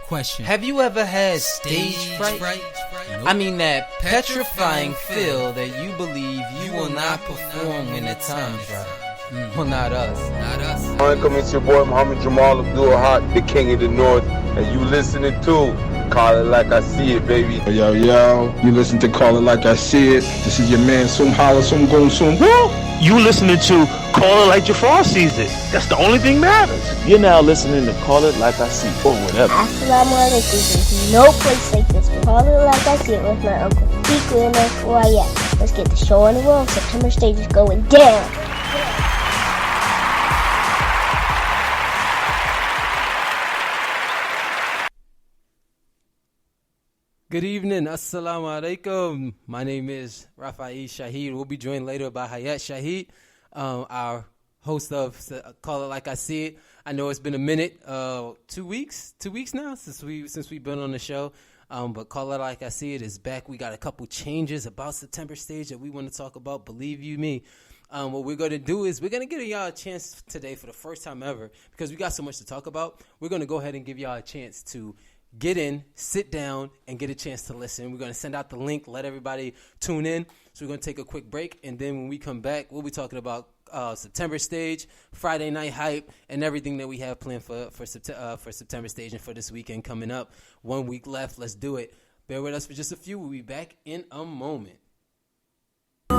Question. Have you ever had stage fright? Nope. I mean that petrifying feel that you believe you will not perform when the time's right. Well, not us. Not us. Welcome, it's your boy Muhammad Jamal Abdul Haq, the king of the north, and you listening to Call It Like I See It, baby. Yo, you listen to Call It Like I See It. This is your man, Sum Holla, Sum Gon, Sum Woo. You listening to Call It Like Jafar sees it. That's the only thing matters. You're now listening to Call It Like I See It, or whatever. Assalamu alaikum. There's no place like this. Call It Like I See It with my uncle Tiku and FYS. Let's get the show on the road. September stage is going down. Good evening, assalamu alaikum. My name is Rafai Shahid. We'll be joined later by Hayat Shahid, our host of Call It Like I See It. I know it's been a minute, 2 weeks now since we've been on the show. But Call It Like I See It is back. We got a couple changes about September stage that we want to talk about. Believe you me. What we're going to do is we're going to give y'all a chance today for the first time ever, because we got so much to talk about. We're going to go ahead and give y'all a chance to get in, sit down, and get a chance to listen. We're going to send out the link, let everybody tune in. So we're going to take a quick break, and then when we come back, we'll be talking about September stage, Friday night hype, and everything that we have planned for September stage and for this weekend coming up. 1 week left. Let's do it. Bear with us for just a few. We'll be back in a moment. For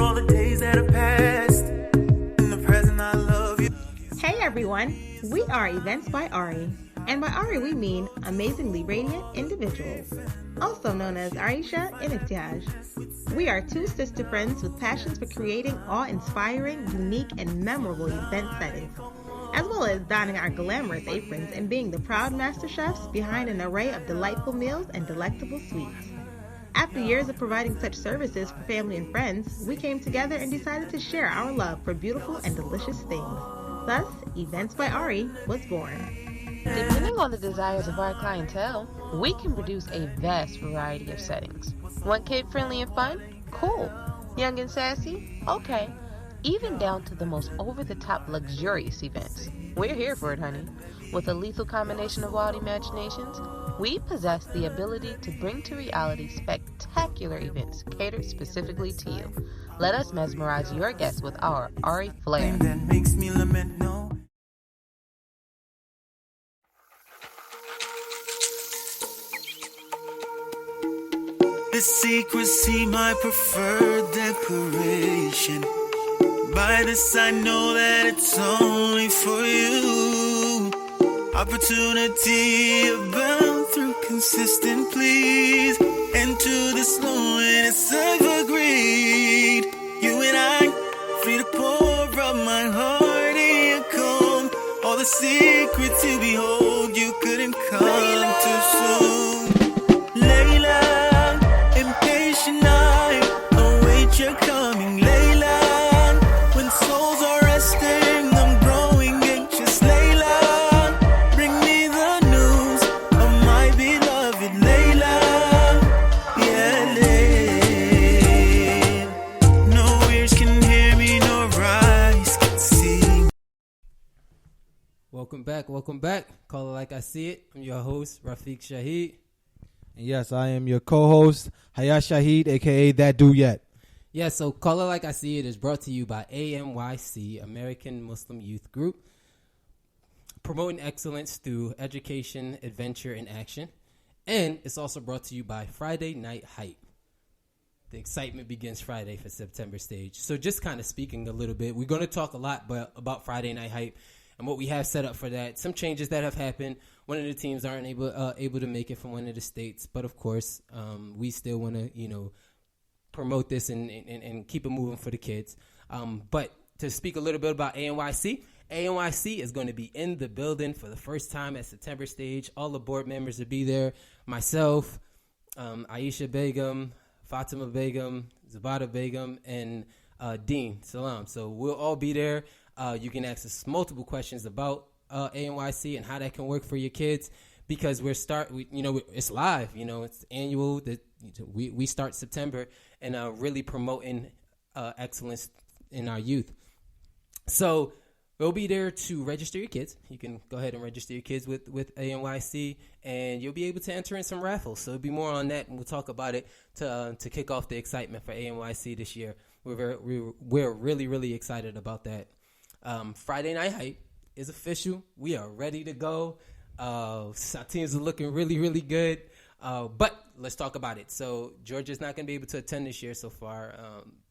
all the days that have passed, in the present I love you. Hey everyone, we are Events by Ari, and by Ari we mean amazingly radiant individuals, also known as Aisha and Ikhtiaj. We are two sister friends with passions for creating awe-inspiring, unique, and memorable event settings, as well as donning our glamorous aprons and being the proud master chefs behind an array of delightful meals and delectable sweets. After years of providing such services for family and friends, we came together and decided to share our love for beautiful and delicious things. Thus, Events by Ari was born. Depending on the desires of our clientele, we can produce a vast variety of settings. Want kid-friendly and fun? Cool. Young and sassy? Okay. Even down to the most over-the-top luxurious events. We're here for it, honey. With a lethal combination of wild imaginations, we possess the ability to bring to reality spectacular events catered specifically to you. Let us mesmerize your guests with our Ari flair. That makes me lament, no. The secrecy, my preferred decoration. By this I know that it's only for you. Opportunity abound through consistent pleas. And to this loneliness I've agreed. You and I, free to pour out my heart in your comb. All the secrets to behold, you couldn't come too soon. Layla, impatient I await your coming. Layla, when souls are resting, I'm growing anxious. Layla, bring me the news of my beloved Layla. Yeah, Layla. No ears can hear me, nor eyes can see. Welcome back. Call It Like I See It. I'm your host, Rafiq Shahid. And yes, I am your co-host, Hayat Shahid, a.k.a. That Dude Yet. Yeah, so Call It Like I See It is brought to you by AMYC, American Muslim Youth Group, promoting excellence through education, adventure, and action. And it's also brought to you by Friday Night Hype. The excitement begins Friday for September stage. So just kind of speaking a little bit, we're going to talk a lot about Friday Night Hype and what we have set up for that. Some changes that have happened. One of the teams aren't able to make it from one of the states, but of course, we still want to, promote this and keep it moving for the kids. But to speak a little bit about ANYC is going to be in the building for the first time at September stage. All the board members will be there. Myself, Aisha Begum, Fatima Begum, Zabata Begum, and Dean Salam. So we'll all be there. You can ask us multiple questions about ANYC and how that can work for your kids, because it's live. It's annual. We start September and really promoting excellence in our youth. So We'll be there to register your kids. You can go ahead and register your kids with ANYC, and you'll be able to enter in some raffles. So it'll be more on that, and we'll talk about it to kick off the excitement for ANYC this year. We're really, really excited about that. Friday Night Hype is official. We are ready to go. Our teams are looking really, really good. But let's talk about it. So Georgia's not going to be able to attend this year so far.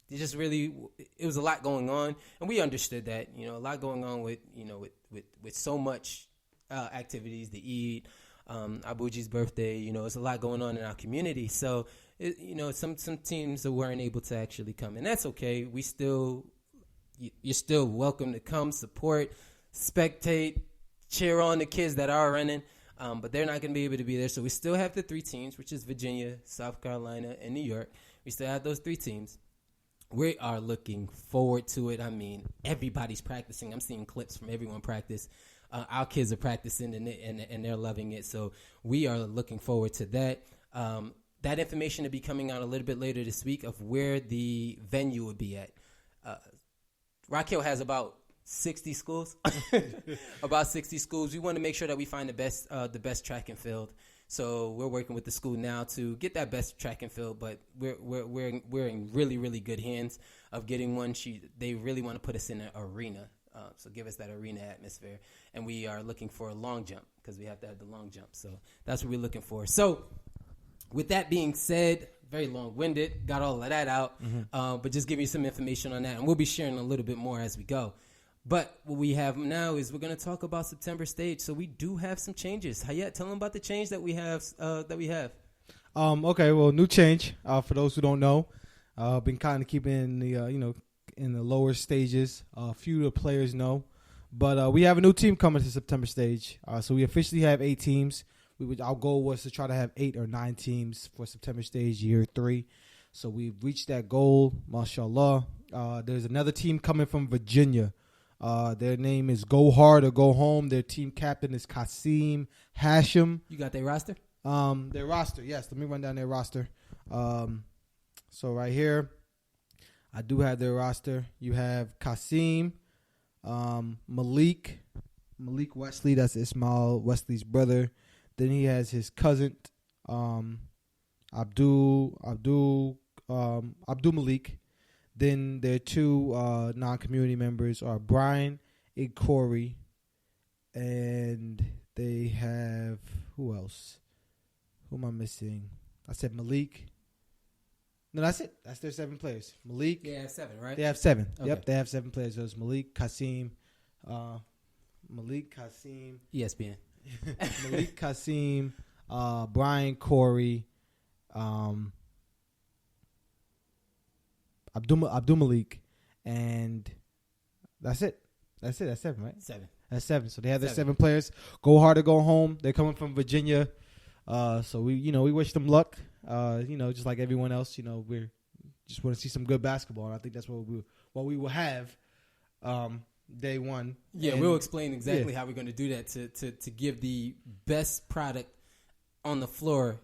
It was a lot going on, and we understood that. A lot going on with so much activities, the Eid, Abuji's birthday. It's a lot going on in our community. So some teams that weren't able to actually come, and that's okay. You're still welcome to come, support, spectate, cheer on the kids that are running. But they're not going to be able to be there. So we still have the 3 teams, which is Virginia, South Carolina, and New York. We still have those 3 teams. We are looking forward to it. I mean, everybody's practicing. I'm seeing clips from everyone practice. Our kids are practicing, and they're loving it. So we are looking forward to that. That information will be coming out a little bit later this week of where the venue would be at. Rock Hill has about 60 schools. About 60 schools. We want to make sure that we find the best track and field. So we're working with the school now to get that best track and field, but we're in really, really good hands of getting one. They really want to put us in an arena, so give us that arena atmosphere. And we are looking for a long jump because we have to have the long jump. So that's what we're looking for. So with that being said, very long-winded, got all of that out, but just give you some information on that, and we'll be sharing a little bit more as we go. But what we have now is we're going to talk about September stage. So we do have some changes. Hayat, tell them about the change that we have. Okay, well, new change. For those who don't know, been kind of keeping the in the lower stages. A few of the players know, but we have a new team coming to September stage. So we officially have 8 teams. Our goal was to try to have 8 or 9 teams for September stage year 3. So we've reached that goal, mashallah. There's another team coming from Virginia. Their name is Go Hard or Go Home. Their team captain is Kasim Hashim. You got their roster? Their roster, yes. Let me run down their roster. So right here, I do have their roster. You have Kasim, Malik Wesley. That's Ismail Wesley's brother. Then he has his cousin, Abdul Malik. Then their 2 non-community members are Brian and Corey, and they have, who else? Who am I missing? I said Malik. No, that's it. That's their 7 players. Malik. They have 7, right? They have 7. Okay. Yep, they have 7 players. So it's Malik, Kasim, ESPN. Malik, Kasim, Brian, Corey, Abdul Malik, and that's it. That's 7, right? 7. That's 7. So they have their 7 players. Go hard or go home. They're coming from Virginia. So we wish them luck. Just like everyone else, we just want to see some good basketball. And I think that's what we will have day one. Yeah, we'll explain exactly how we're going to do that to give the best product on the floor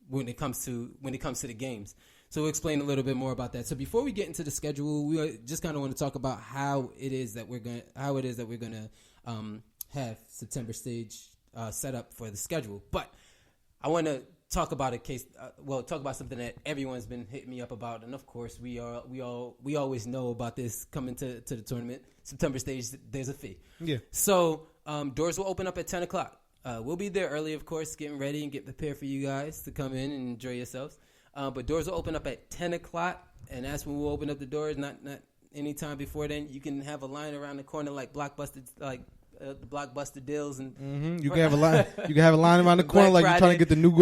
when it comes to the games. So we'll explain a little bit more about that. So before we get into the schedule, we just kind of want to talk about how it is that we're going to have September stage set up for the schedule. But I want to talk about talk about something that everyone's been hitting me up about, and of course we always know about this coming to the tournament. September stage, there's a fee. Yeah. So doors will open up at 10 o'clock. We'll be there early, of course, getting ready and get prepared for you guys to come in and enjoy yourselves. But doors will open up at 10 o'clock, and that's when we'll open up the doors. Not any time before then. You can have a line around the corner like Blockbuster, the Blockbuster deals, and you can have a line. You can have a line around the corner like you're trying to get the new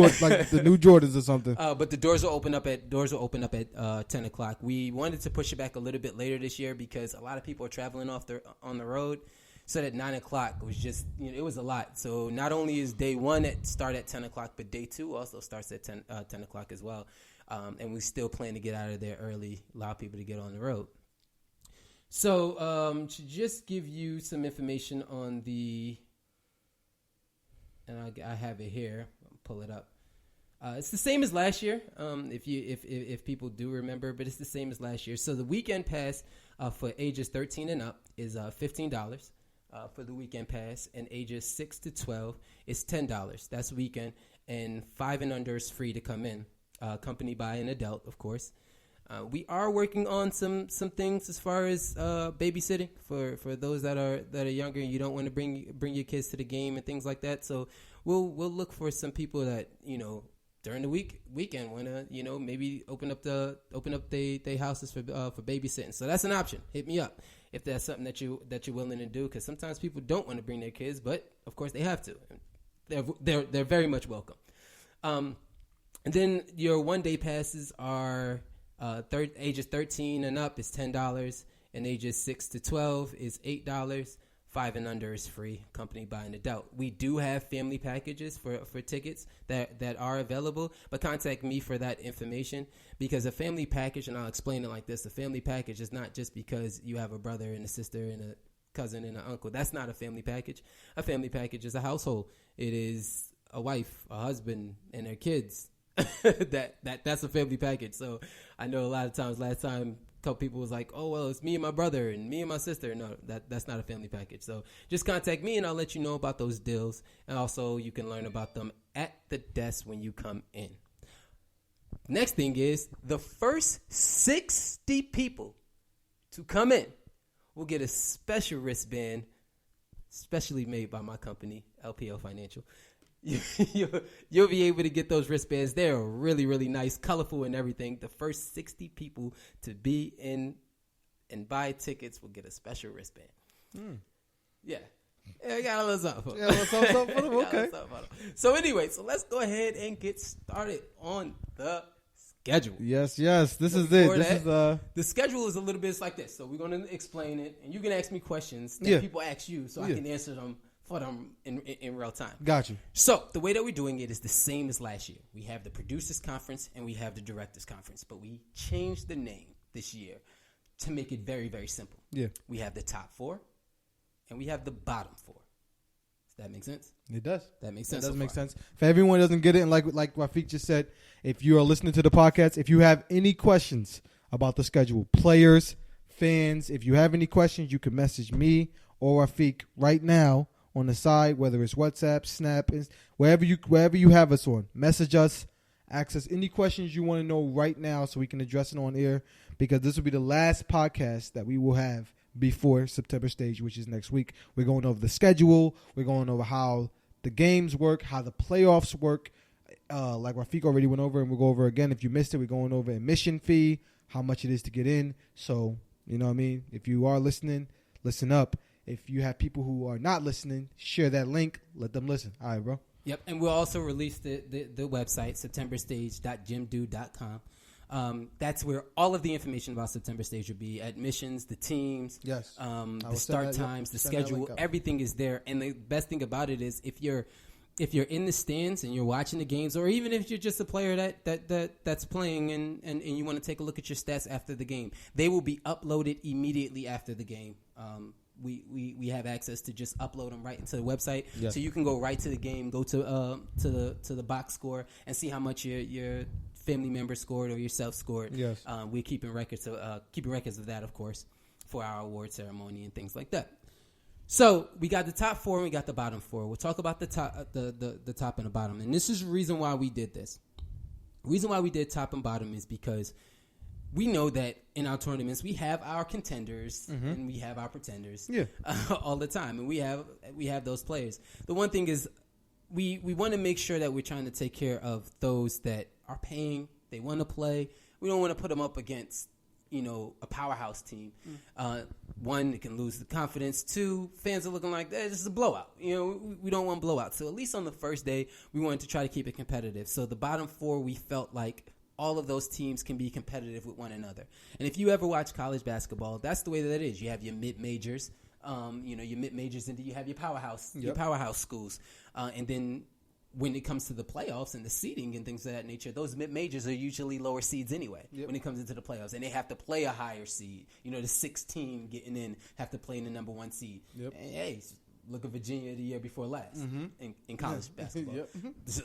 Jordans or something. But the doors will open up at 10 o'clock. We wanted to push it back a little bit later this year because a lot of people are traveling on the road. So that 9 o'clock was just, it was a lot. So not only is day 1 start at 10 o'clock, but day 2 also starts at 10 o'clock as well. And we still plan to get out of there early, allow people to get on the road. So to just give you some information on and I have it here, I'll pull it up. It's the same as last year, if people do remember, but it's the same as last year. So the weekend pass for ages 13 and up is $15 for the weekend pass, and ages 6 to 12 is $10. That's weekend, and 5 and under is free to come in, accompanied by an adult, of course. We are working on some things as far as babysitting for those that are younger and you don't want to bring your kids to the game and things like that. So we'll look for some people that during the weekend want to maybe open up they houses for babysitting. So that's an option. Hit me up if that's something that you're willing to do, because sometimes people don't want to bring their kids, but of course they have to. They're very much welcome. And then your 1 day passes are ages 13 and up is $10, and ages 6 to 12 is $8. 5 and under is free, accompanied by an adult. We do have family packages for tickets that are available, but contact me for that information, because a family package, and I'll explain it like this, a family package is not just because you have a brother and a sister and a cousin and an uncle. That's not a family package. A family package is a household. It is a wife, a husband, and their kids. That's a family package. So I know a lot of times last time a couple people was like, oh, well, it's me and my brother and me and my sister. No, that's not a family package. So just contact me and I'll let you know about those deals. And also you can learn about them at the desk when you come in. Next thing is the first 60 people to come in will get a special wristband, specially made by my company, LPL Financial. You'll be able to get those wristbands. They're really, really nice, colorful, and everything. The first 60 people to be in and buy tickets will get a special wristband. Yeah. I got a little something for them. Okay. So anyway, so let's go ahead and get started on the schedule. Yes. This is it. The schedule is a little bit like this. So we're going to explain it, and you can ask me questions that people ask you, so I can answer them for them in real time. Got you. So the way that we're doing it is the same as last year. We have the Producers Conference and we have the Directors Conference, but we changed the name this year to make it very, very simple. Yeah. We have the top 4 and we have the bottom 4. Does that make sense? It does. That makes sense. It does make sense. If everyone doesn't get it, and like Rafiq just said, if you are listening to the podcast, if you have any questions about the schedule, players, fans, if you have any questions, you can message me or Rafiq right now on the side, whether it's WhatsApp, Snap, wherever you have us on. Message us, ask us any questions you want to know right now so we can address it on air, because this will be the last podcast that we will have before September stage, which is next week. We're going over the schedule. We're going over how the games work, how the playoffs work. Like Rafiq already went over, and we'll go over again. If you missed it, we're going over admission fee, how much it is to get in. So, you know what I mean? If you are listening, listen up. If you have people who are not listening, share that link. Let them listen. All right, bro. Yep, and we'll also release the website, septemberstage.jimdo.com. That's where all of the information about September Stage will be. Admissions, the teams, yes, the start times, the schedule, everything is there. And the best thing about it is if you're in the stands and you're watching the games, or even if you're just a player that's playing and you want to take a look at your stats after the game, they will be uploaded immediately after the game. We have access to just upload them right into the website, so you can go right to the game, go to the box score, and see how much your family member scored or yourself scored. Yes, we're keeping records of that, of course, for our award ceremony and things like that. So we got the top 4 and we got the bottom 4. We'll talk about the top, the top and the bottom, and this is the reason why we did this. The reason why we did top and bottom is because we know that in our tournaments we have our contenders and we have our pretenders all the time, and we have those players. The one thing is we want to make sure that we're trying to take care of those that are paying, they want to play. We don't want to put them up against a powerhouse team. One, it can lose the confidence. 2, fans are looking like this is a blowout. We don't want blowout. So at least on the first day, we wanted to try to keep it competitive. So the bottom 4, we felt like all of those teams can be competitive with one another. And if you ever watch college basketball, that's the way that it is. You have your mid-majors, your mid-majors, and then you have your powerhouse schools. And then when it comes to the playoffs and the seeding and things of that nature, those mid-majors are usually lower seeds anyway when it comes into the playoffs. And they have to play a higher seed. The 6th team getting in have to play in the number 1 seed. And, hey, look at Virginia the year before last in college basketball, Yep.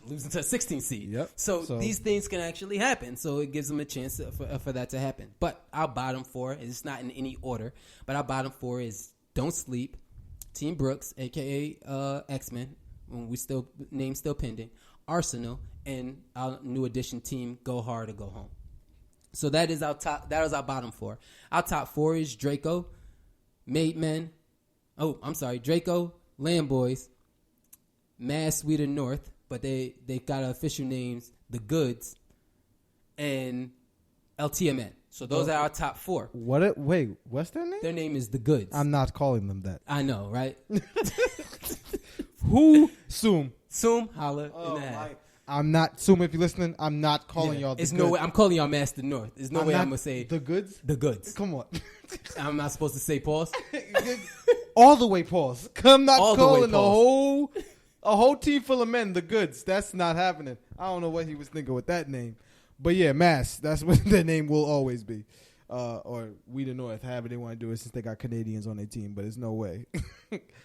losing to a 16 seed. Yep. So So- these things can actually happen. So it gives them a chance for that to happen. But our bottom four, and it's not in any order, but our bottom four is Don't Sleep, Team Brooks, aka X-Men, when we still name still pending, Arsenal, and our new addition team Go Hard or Go Home. So that is our top. That is our bottom four. Our top four is Draco, Made Men. Oh, I'm sorry, Draco, Land Boys, Mad Sweeter North, but they got official names, The Goods, and LTMN. So those are our top four. Wait, what's their name? Their name is The Goods. I'm not calling them that. I know, right? Who? Soom. Soom, holla in the hat. I'm not. Soom, if you're listening, I'm not calling y'all the It's goods. no way. I'm calling y'all Master North. There's no way I'm gonna say the goods. The Goods. Come on. I'm not supposed to say pause. All the way, pause. I'm not All the way, calling pause. a whole team full of men the goods. That's not happening. I don't know what he was thinking with that name. But yeah, Mass. That's what their name will always be. Or We the North, however they want to do it, since they got Canadians on their team. But it's no way.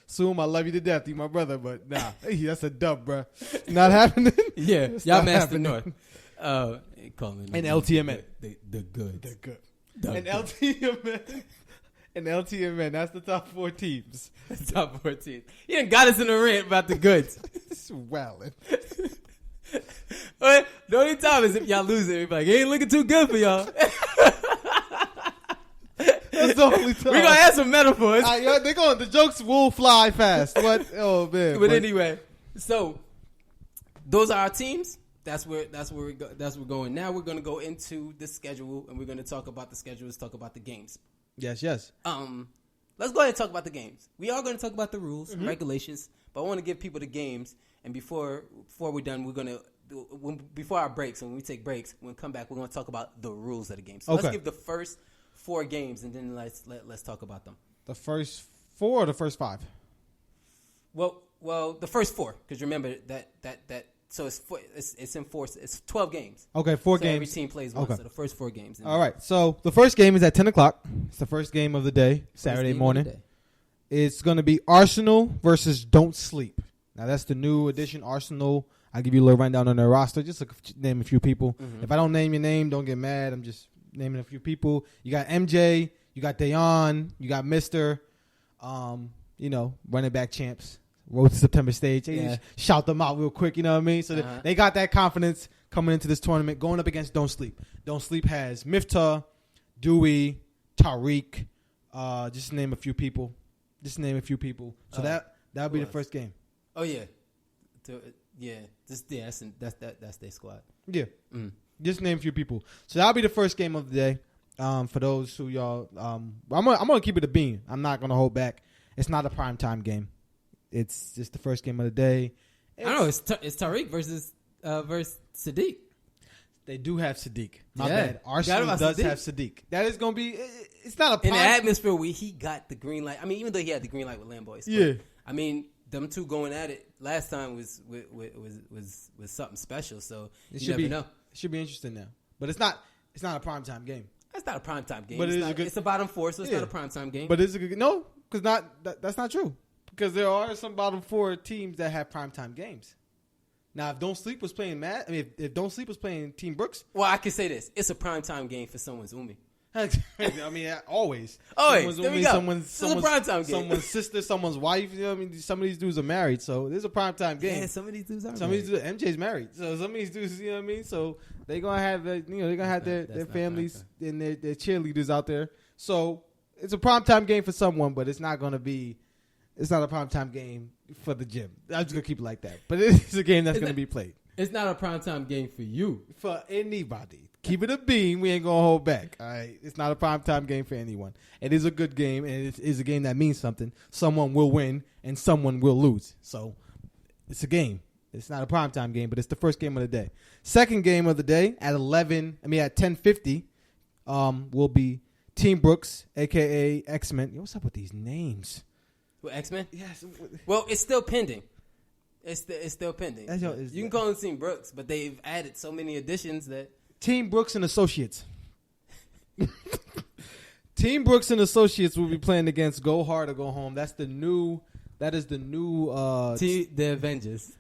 Soom, I love you to death. You my brother, but nah, that's a dub, bro. Not happening. Yeah, It's y'all not Master happening. North. Calling And LTMN. The Goods. The good. The And Goods. LTMN. And LTMN. That's the top 4 teams. Top 14. You done got us in a rant about The Goods. It's wildin'. But the only time is if y'all lose it. It's like, it ain't looking too good for y'all. That's the only time. We're going to add some metaphors. The jokes will fly fast. But oh man. But anyway, so those are our teams. That's where we're going. Now we're going to go into the schedule, and we're going to talk about the schedules, talk about the games. Yes. Let's go ahead and talk about the games. We are going to talk about the rules and regulations, but I want to give people the games. And before we're done, we're going to before our breaks, when we take breaks, when we come back, we're going to talk about the rules of the game. So let's give the first 4 games, and then let's talk about them. The first 4 or the first 5? Well, the first 4, because remember that. So it's enforced. It's 12 games. Okay, 4 so games. Every team plays one. So the first 4 games. All right. So the first game is at 10 o'clock. It's the first game of the day, Saturday morning. It's going to be Arsenal versus Don't Sleep. Now that's the new addition, Arsenal. I'll give you a little rundown on their roster. Just to name a few people. If I don't name your name, don't get mad. I'm just naming a few people. You got MJ. You got Dayon. You got Mister. Running back champs. Road to September stage. Just shout them out real quick. You know what I mean? So they got that confidence coming into this tournament, going up against Don't Sleep. Don't Sleep has Miftah, Dewey, Tariq. Just name a few people. So that'll be the first game. Oh yeah, that's their squad. Yeah, just name a few people. So that'll be the first game of the day. For those who y'all, I'm gonna keep it a bean. I'm not gonna hold back. It's not a primetime game. It's just the first game of the day. I don't know. It's Tariq versus Sadiq. They do have Sadiq. My Yeah. bad. Arsenal does Sadiq. have Sadiq. That is gonna be. It's not a In the atmosphere where he got the green light. I mean, even though he had the green light with Lamboys. Yeah. I mean, them two going at it last time was something special. So you never know. It should be interesting now. But it's not a primetime game. It's not a primetime game. But it's a bottom 4, so it's not a primetime game. But it's a good no, because that's not true. Because there are some bottom 4 teams that have primetime games. Now, if Don't Sleep was playing if Don't Sleep was playing Team Brooks, well, I can say this: it's a primetime game for someone's Umi. I mean, always. Always. There we go. Someone's a primetime game. Someone's sister, someone's wife. You know what I mean? Some of these dudes are married, so there's a primetime game. Yeah, some of these dudes are. Some of these dudes, MJ's married, so some of these dudes, you know what I mean? So they're gonna have, their families and their cheerleaders out there. So it's a primetime game for someone, but it's not gonna be. It's not a primetime game for the gym. I'm just gonna keep it like that. But it's a game that's gonna be played. It's not a primetime game for you. For anybody. Keep it a beam. We ain't going to hold back. All right. It's not a primetime game for anyone. It is a good game, and it is a game that means something. Someone will win, and someone will lose. So it's a game. It's not a primetime game, but it's the first game of the day. Second game of the day at 10:50 will be Team Brooks, a.k.a. X-Men. Yo, what's up with these names? Well, X-Men? Yes. Well, it's still pending. It's still pending. You can call them Team Brooks, but they've added so many additions that... Team Brooks and Associates. Team Brooks and Associates will be playing against Go Hard or Go Home. That's the new That is the new the Avengers.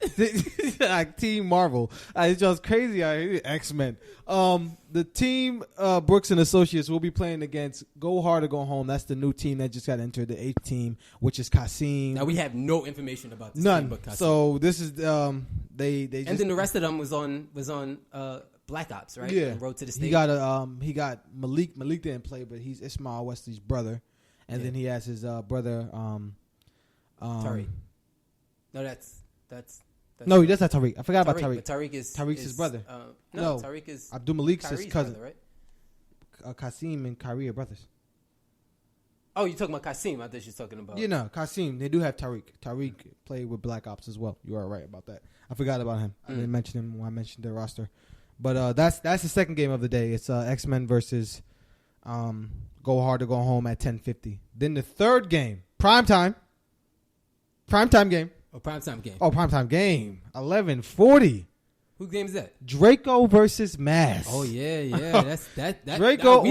like Team Marvel. It's just crazy. X-Men. The team Brooks and Associates will be playing against Go Hard or Go Home. That's the new team that just got entered, the 8th team, which is Kasim. Now we have no information about this None. team but Kasim. So this is they just, and then the rest of them was on Black Ops, right? Yeah. And Road to the State. He got Malik. Malik didn't play, but he's Ismail Wesley's brother, and then he has his brother. Tariq. No, that's no, he does have Tariq. I forgot about Tariq. But Tariq is Tariq's his brother. No, Tariq is Abdul Malik's his Kyrie's cousin. brother, right? Kasim and Kyrie are brothers. Oh, you're talking about Kasim. I thought you were talking about. Yeah, no, Kasim. They do have Tariq. Tariq played with Black Ops as well. You are right about that. I forgot about him. I didn't mention him when I mentioned their roster. But that's the second game of the day. It's X-Men versus Go Hard or Go Home at 10:50. Then the third game, primetime game. Oh, primetime game. Oh, primetime game, 11:40. Whose game is that? Draco versus Mass. Oh yeah. That's that. Draco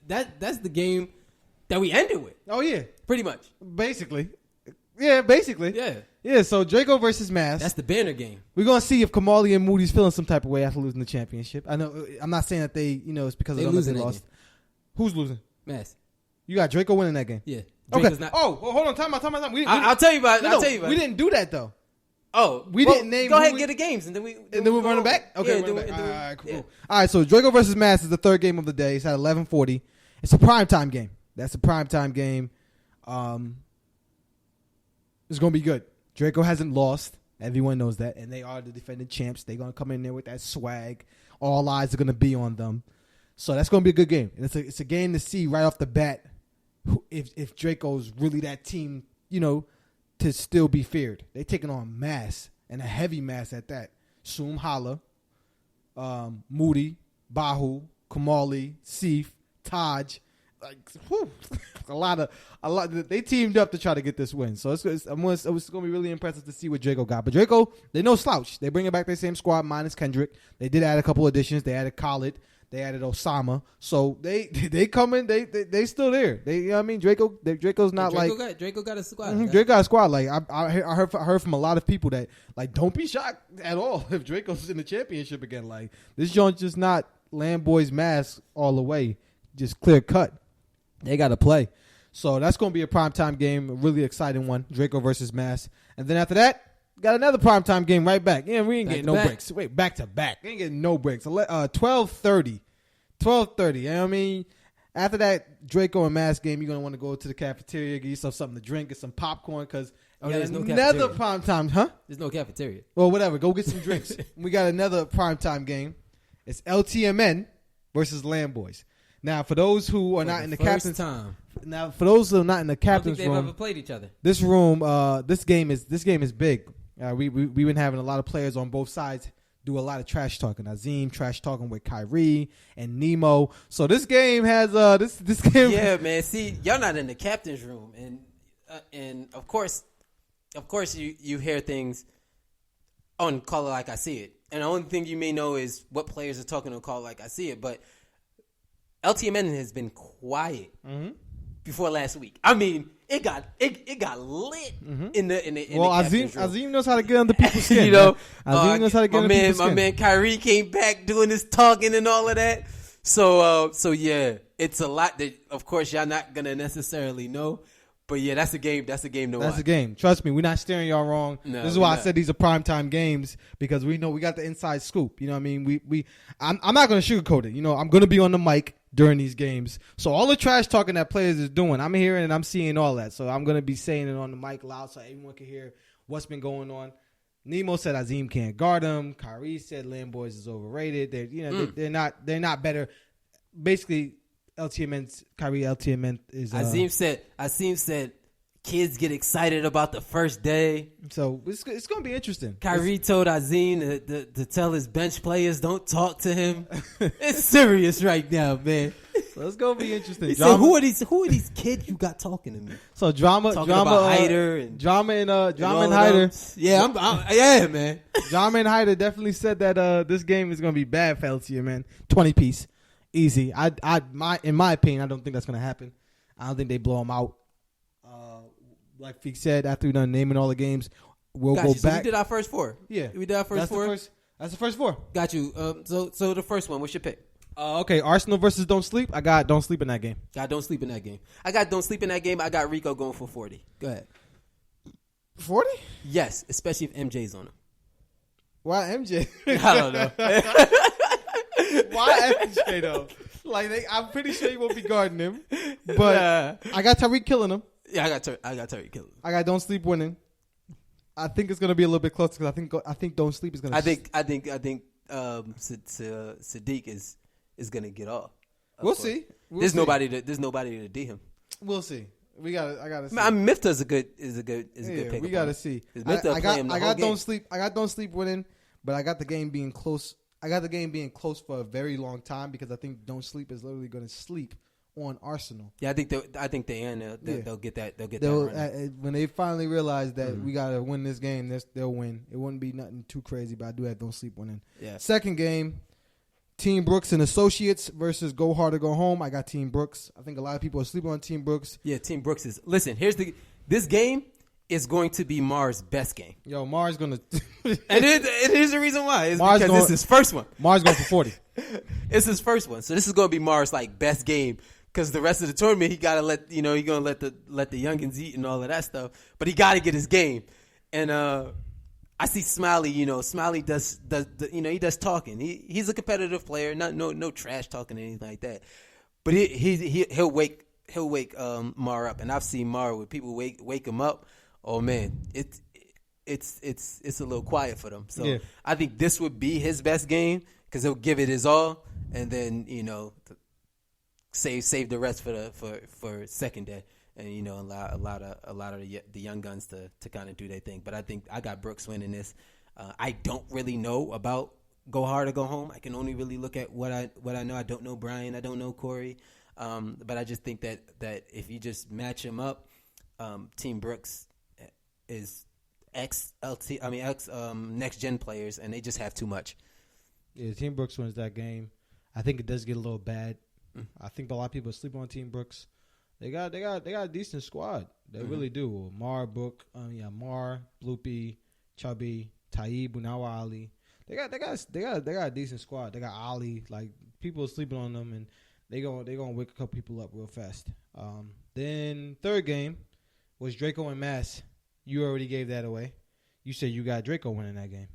that's the game that we ended with. Oh yeah, pretty much. Basically. Yeah. So Draco versus Mass. That's the banner game. We're gonna see if Kamali and Moody's feeling some type of way after losing the championship. I know. I'm not saying that they, it's because of them that they lost. Game. Who's losing? Mass. You got Draco winning that game. Yeah. Draco's not. Oh, well, hold on. Time out. I'll tell you about it. I'll tell you about it. We didn't do that though. Oh, we didn't name. Go ahead and get the games, and then we run it back. Okay, yeah, run it back. All right, cool. Yeah. All right, so Draco versus Mass is the third game of the day. It's at 11:40. It's a primetime game. That's a primetime game. It's gonna be good. Draco hasn't lost. Everyone knows that, and they are the defending champs. They're gonna come in there with that swag. All eyes are gonna be on them. So that's gonna be a good game. And it's a game to see right off the bat if Draco's really that team, to still be feared. They taking on Mass, and a heavy Mass at that. Soom Hala, Moody, Bahu, Kamali, Seif, Taj. Like, whew, a lot. They teamed up to try to get this win. So it was going to be really impressive to see what Draco got. But Draco, they no slouch. They bringing back their same squad minus Kendrick. They did add a couple additions. They added Khalid. They added Osama. So they coming. They still there. Draco's not Draco got a squad. Mm-hmm, Draco got a squad. Like I heard from a lot of people that don't be shocked at all if Draco's in the championship again. Like this joint just not Lamboy's Mass all the way. Just clear cut. They got to play. So that's going to be a primetime game, a really exciting one, Draco versus Mass. And then after that, got another primetime game right back. Yeah, we ain't getting no breaks. Wait, back to back. We ain't getting no breaks. 12:30. 12:30. You know what I mean? After that Draco and Mass game, you're going to want to go to the cafeteria, get yourself something to drink, get some popcorn, because there's no another primetime, huh? There's no cafeteria. Well, whatever. Go get some drinks. We got another primetime game. It's LTMN versus Lamboys. Now, for those who are not in the captain's time. Now, for those who are not in the captain's room, room, they've ever played each other. This room, this game is big. We've been having a lot of players on both sides do a lot of trash talking. Azim trash talking with Kyrie and Nemo. So this game has this game. Yeah, man. See, y'all not in the captain's room, and of course you hear things on Call It Like I See It, and the only thing you may know is what players are talking on Call It Like I See It, but LTMN has been quiet before last week. I mean, it got lit in the well, Azim knows how to get under people's skin. Azim knows how to get under people's skin. My man Kyrie came back doing his talking and all of that. So yeah, it's a lot that, of course, y'all not gonna necessarily know. But yeah, that's a game. That's a game to watch. That's a game. Trust me, we're not steering y'all wrong. No, this is why I said these are primetime games, because we know we got the inside scoop. You know what I mean? I'm not gonna sugarcoat it. I'm gonna be on the mic during these games. So all the trash talking that players is doing, I'm hearing and I'm seeing all that. So I'm going to be saying it on the mic loud so everyone can hear what's been going on. Nemo said Azim can't guard him. Kyrie said Lamboys is overrated. They're not better. Basically, Kyrie LTMN is Azim said kids get excited about the first day. So it's going to be interesting. Kyrie told Azim to tell his bench players don't talk to him. It's serious right now, man. So it's going to be interesting. He said, who are these kids you got talking to me? So drama about Hyder and Hyder. Yeah, yeah, man. Drama and Hyder definitely said that this game is going to be bad for LTMN. 20-piece. Easy. In my opinion, I don't think that's going to happen. I don't think they blow them out like Feek said, after we done naming all the games, we'll go So back. we did our first 4. Yeah, we did our first 4. That's the first 4. Got you. So the first one, what's your pick? Okay, Arsenal versus Don't Sleep. I got Don't Sleep in that game. Got Don't Sleep in that game. I got Don't Sleep in that game. I got Rico going for 40. Go ahead. 40? Yes, especially if MJ's on him. Why MJ? I don't know. Why MJ though? Like I'm pretty sure he won't be guarding him. But I got Tyreek killing him. Yeah, I got Tyreek killing him. I got Don't Sleep winning. I think it's gonna be a little bit closer because I think Don't Sleep is gonna. I think Sadiq is gonna get off. We'll see. There's nobody to D him. We'll see. I gotta see. I mean, Mifta is a good pick. We gotta see. I got Don't Sleep. I got Don't Sleep winning, but I got the game being close. I got the game being close for a very long time because I think Don't Sleep is literally going to sleep on Arsenal. Yeah, I think they'll get that. They'll get that. When they finally realize that we gotta win this game, they'll win. It wouldn't be nothing too crazy, but I do have Don't Sleep winning. Yeah. Second game, Team Brooks and Associates versus Go Hard or Go Home. I got Team Brooks. I think a lot of people are sleeping on Team Brooks. Yeah, Team Brooks is. Listen, this game is going to be Mars' best game. Yo, Mars gonna. And here's the reason why. It's because this is his first one. Mars going for 40. It's his first one, so this is going to be Mars' best game. Because the rest of the tournament, he gotta let he gonna let the youngins eat and all of that stuff. But he gotta get his game. And I see Smiley. Smiley does he does talking. He's a competitive player. No trash talking or anything like that. But he'll wake Mar up. And I've seen Mar when people wake him up. Oh man, it's a little quiet for them. So yeah. I think this would be his best game because he'll give it his all, and then save the rest for second day, and allow a lot of the young guns to kind of do their thing. But I think I got Brooks winning this. I don't really know about Go Hard or Go Home. I can only really look at what I know. I don't know Brian. I don't know Corey. But I just think that if you just match him up, Team Brooks is ex next gen players, and they just have too much. Yeah, Team Brooks wins that game. I think it does get a little bad. I think a lot of people sleep on Team Brooks. They got a decent squad. They really do. Mar, Bloopy, Chubby, Taib, Bunawa Ali. They got a decent squad. They got Ali. Like people are sleeping on them, and they gonna wake a couple people up real fast. Then third game was Draco and Mass. You already gave that away. You said you got Draco winning that game.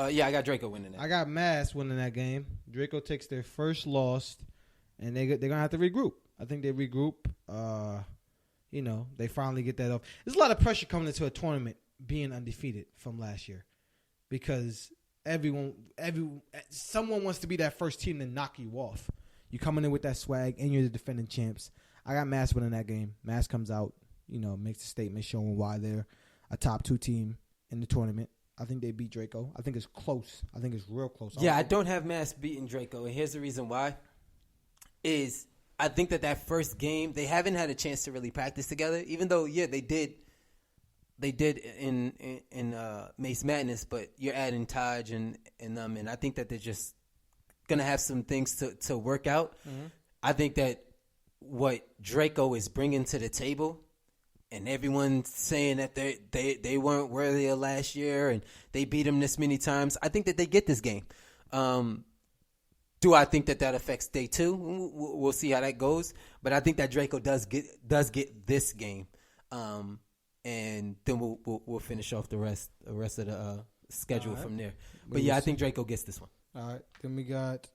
Yeah, I got Draco winning that. I got Mass winning that game. Draco takes their first loss, and they're gonna have to regroup. I think they regroup. They finally get that off. There's a lot of pressure coming into a tournament being undefeated from last year, because someone wants to be that first team to knock you off. You coming in with that swag, and you're the defending champs. I got Mass winning that game. Mass comes out, makes a statement showing why they're a top 2 team in the tournament. I think they beat Draco. I think it's close. I think it's real close. Yeah, I don't have Mass beating Draco, and here's the reason why. Is I think that first game, they haven't had a chance to really practice together, even though, yeah, they did in Mace Madness, but you're adding Taj and them, and I think that they're just going to have some things to work out. Mm-hmm. I think that what Draco is bringing to the table, and everyone's saying that they weren't worthy of last year and they beat them this many times, I think that they get this game. Do I think that affects day 2? We'll see how that goes. But I think that Draco does get this game, and then we'll finish off the rest of the schedule from there. But yeah, I think Draco gets this one. All right, then we got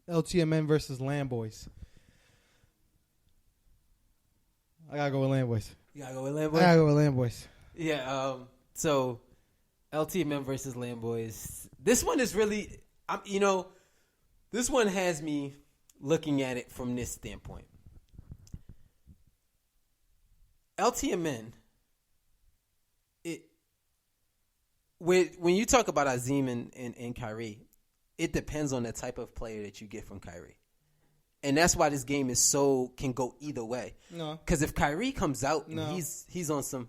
LTMN versus Land Boys. I gotta go with Land Boys. You gotta go with Land Boys? I gotta go with Land Boys. Yeah, so LTMN versus Land Boys. This one is really, this one has me looking at it from this standpoint. LTMN, when you talk about Azim and Kyrie, it depends on the type of player that you get from Kyrie. And that's why this game can go either way. No. Because if Kyrie comes out and he's on some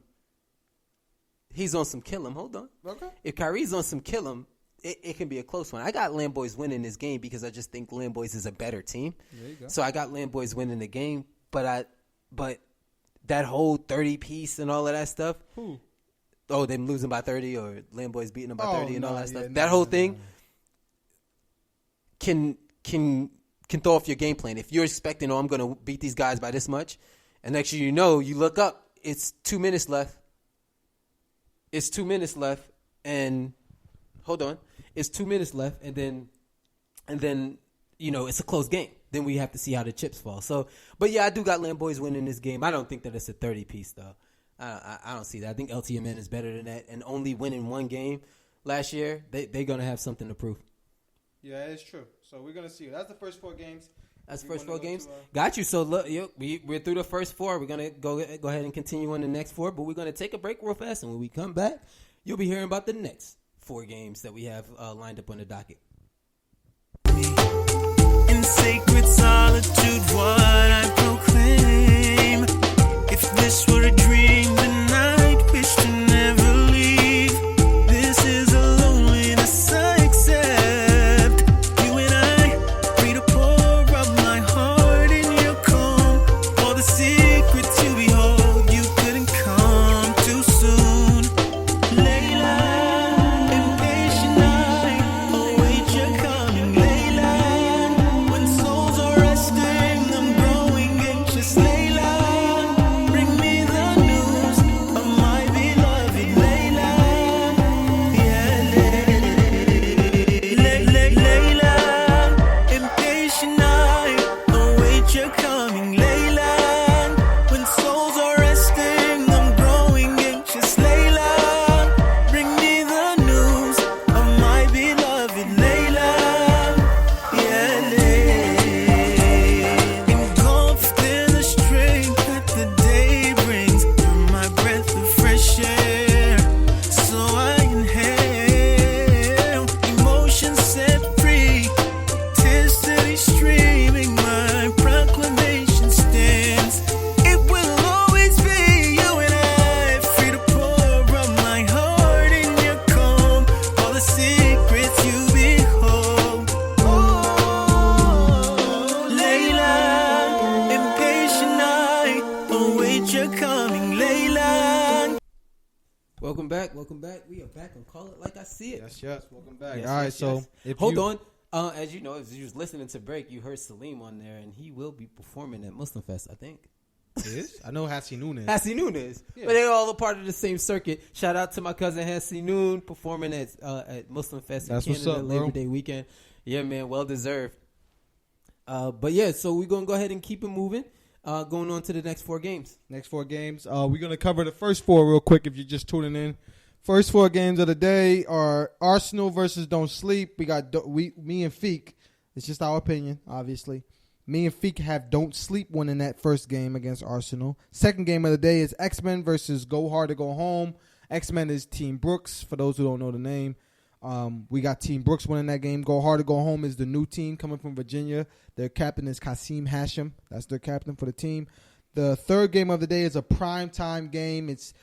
kill him. Hold on. Okay. If Kyrie's on some kill him, it can be a close one. I got Land Boys winning this game because I just think Land Boys is a better team. There you go. So I got Land Boys winning the game, but that whole 30 piece and all of that stuff. Oh, them losing by 30 or Lamboys beating them by 30 and all that stuff. That whole thing can throw off your game plan. If you're expecting, I'm going to beat these guys by this much, and next thing you know, you look up, it's 2 minutes left. It's 2 minutes left, and hold on, it's 2 minutes left, and then it's a close game. Then we have to see how the chips fall. So, but yeah, I do got Lamboys winning this game. I don't think that it's a 30 piece though. I don't see that. I think LTMN is better than that, and only winning one game last year, they're gonna have something to prove. Yeah, it's true. So we're gonna see. That's the first 4 games. That's the first 4 games. Got you. So look, we're through the first 4. We're gonna go ahead and continue on the next 4, but we're gonna take a break real fast, and when we come back, you'll be hearing about the next 4 games that we have lined up on the docket. In sacred solitude, what I proclaim. If this were a dream, then I'd wish to never leave. This is a loneliness I accept. You and I, free to pour out my heart in your comb. All the secrets you behold, you couldn't come too soon. Layla, impatient I await your coming. Layla, when souls are resting, I'm growing anxious. Layla, bring me the news of my beloved. Layla, yeah, Layla, impatient I await your coming. Layla, when souls are resting, I'm growing anxious. Layla, bring me the news of my beloved. Layla, yeah, engulfed in the strength that the day brings. You're my breath of fresh air, so I inhale. Emotions set free, tears steady streaming. My proclamation stands. It will always be you and I, free to pour out my heart in your comb. All the secrets you behold. Oh, Layla, impatient I await your coming. Layla. Welcome back. We are back on Call It Like I See It. Yes. Welcome back. Yes, All right, yes, so yes. if Hold you- on. As you know, as you was listening to break, you heard Salim on there, and he will be performing at Muslim Fest, I think. Is? I know Hassi Nunes. Hassi Nunes. Yeah. But they're all a part of the same circuit. Shout out to my cousin Hassi Noon performing at Muslim Fest That's in what's Canada up, Labor bro. Day weekend. Yeah, man, well deserved. But yeah, so we're going to go ahead and keep it moving. Going on to the next 4 games. Next 4 games. We're going to cover the first 4 real quick if you're just tuning in. First 4 games of the day are Arsenal versus Don't Sleep. We got me and Feek. It's just our opinion, obviously. Me and Feek have Don't Sleep winning that first game against Arsenal. Second game of the day is X-Men versus Go Hard to Go Home. X-Men is Team Brooks, for those who don't know the name. We got Team Brooks winning that game. Go Hard to Go Home is the new team coming from Virginia. Their captain is Kasim Hashim. That's their captain for the team. The third game of the day is a primetime game. It's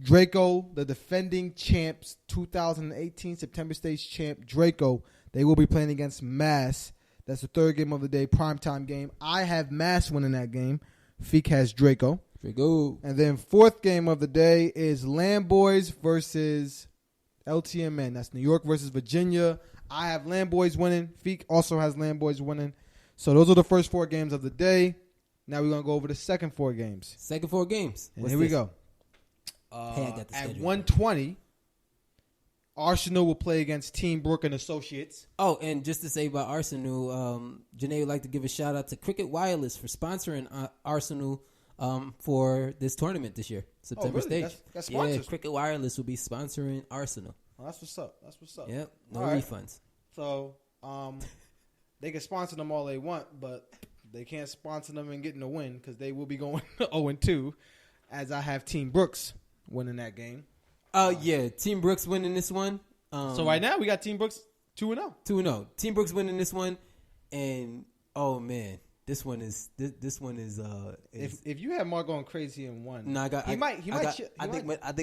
Draco, the defending champs, 2018 September stage champ, Draco. They will be playing against Mass. That's the third game of the day, primetime game. I have Mass winning that game. Feek has Draco. And then fourth game of the day is Lamboys versus LTMN. That's New York versus Virginia. I have Lamboys winning. Feek also has Lamboys winning. So those are the first 4 games of the day. Now we're going to go over the second 4 games. Second 4 games. And here we go. At 1:20, Arsenal will play against Team Brook and Associates. Oh, and just to say about Arsenal, Janae would like to give a shout out to Cricket Wireless for sponsoring Arsenal for this tournament this year, September really? stage. That's sponsors. Yeah, Cricket Wireless will be sponsoring Arsenal. Oh, that's what's up. Yep, no All right. refunds. So they can sponsor them all they want, but they can't sponsor them and getting a win because they will be going 0-2, as I have Team Brooks winning that game. Yeah, Team Brooks winning this one. So right now we got Team Brooks 2-0. 2-0. Team Brooks winning this one, and oh man, this one is. If you have Mark going crazy in one, No, I think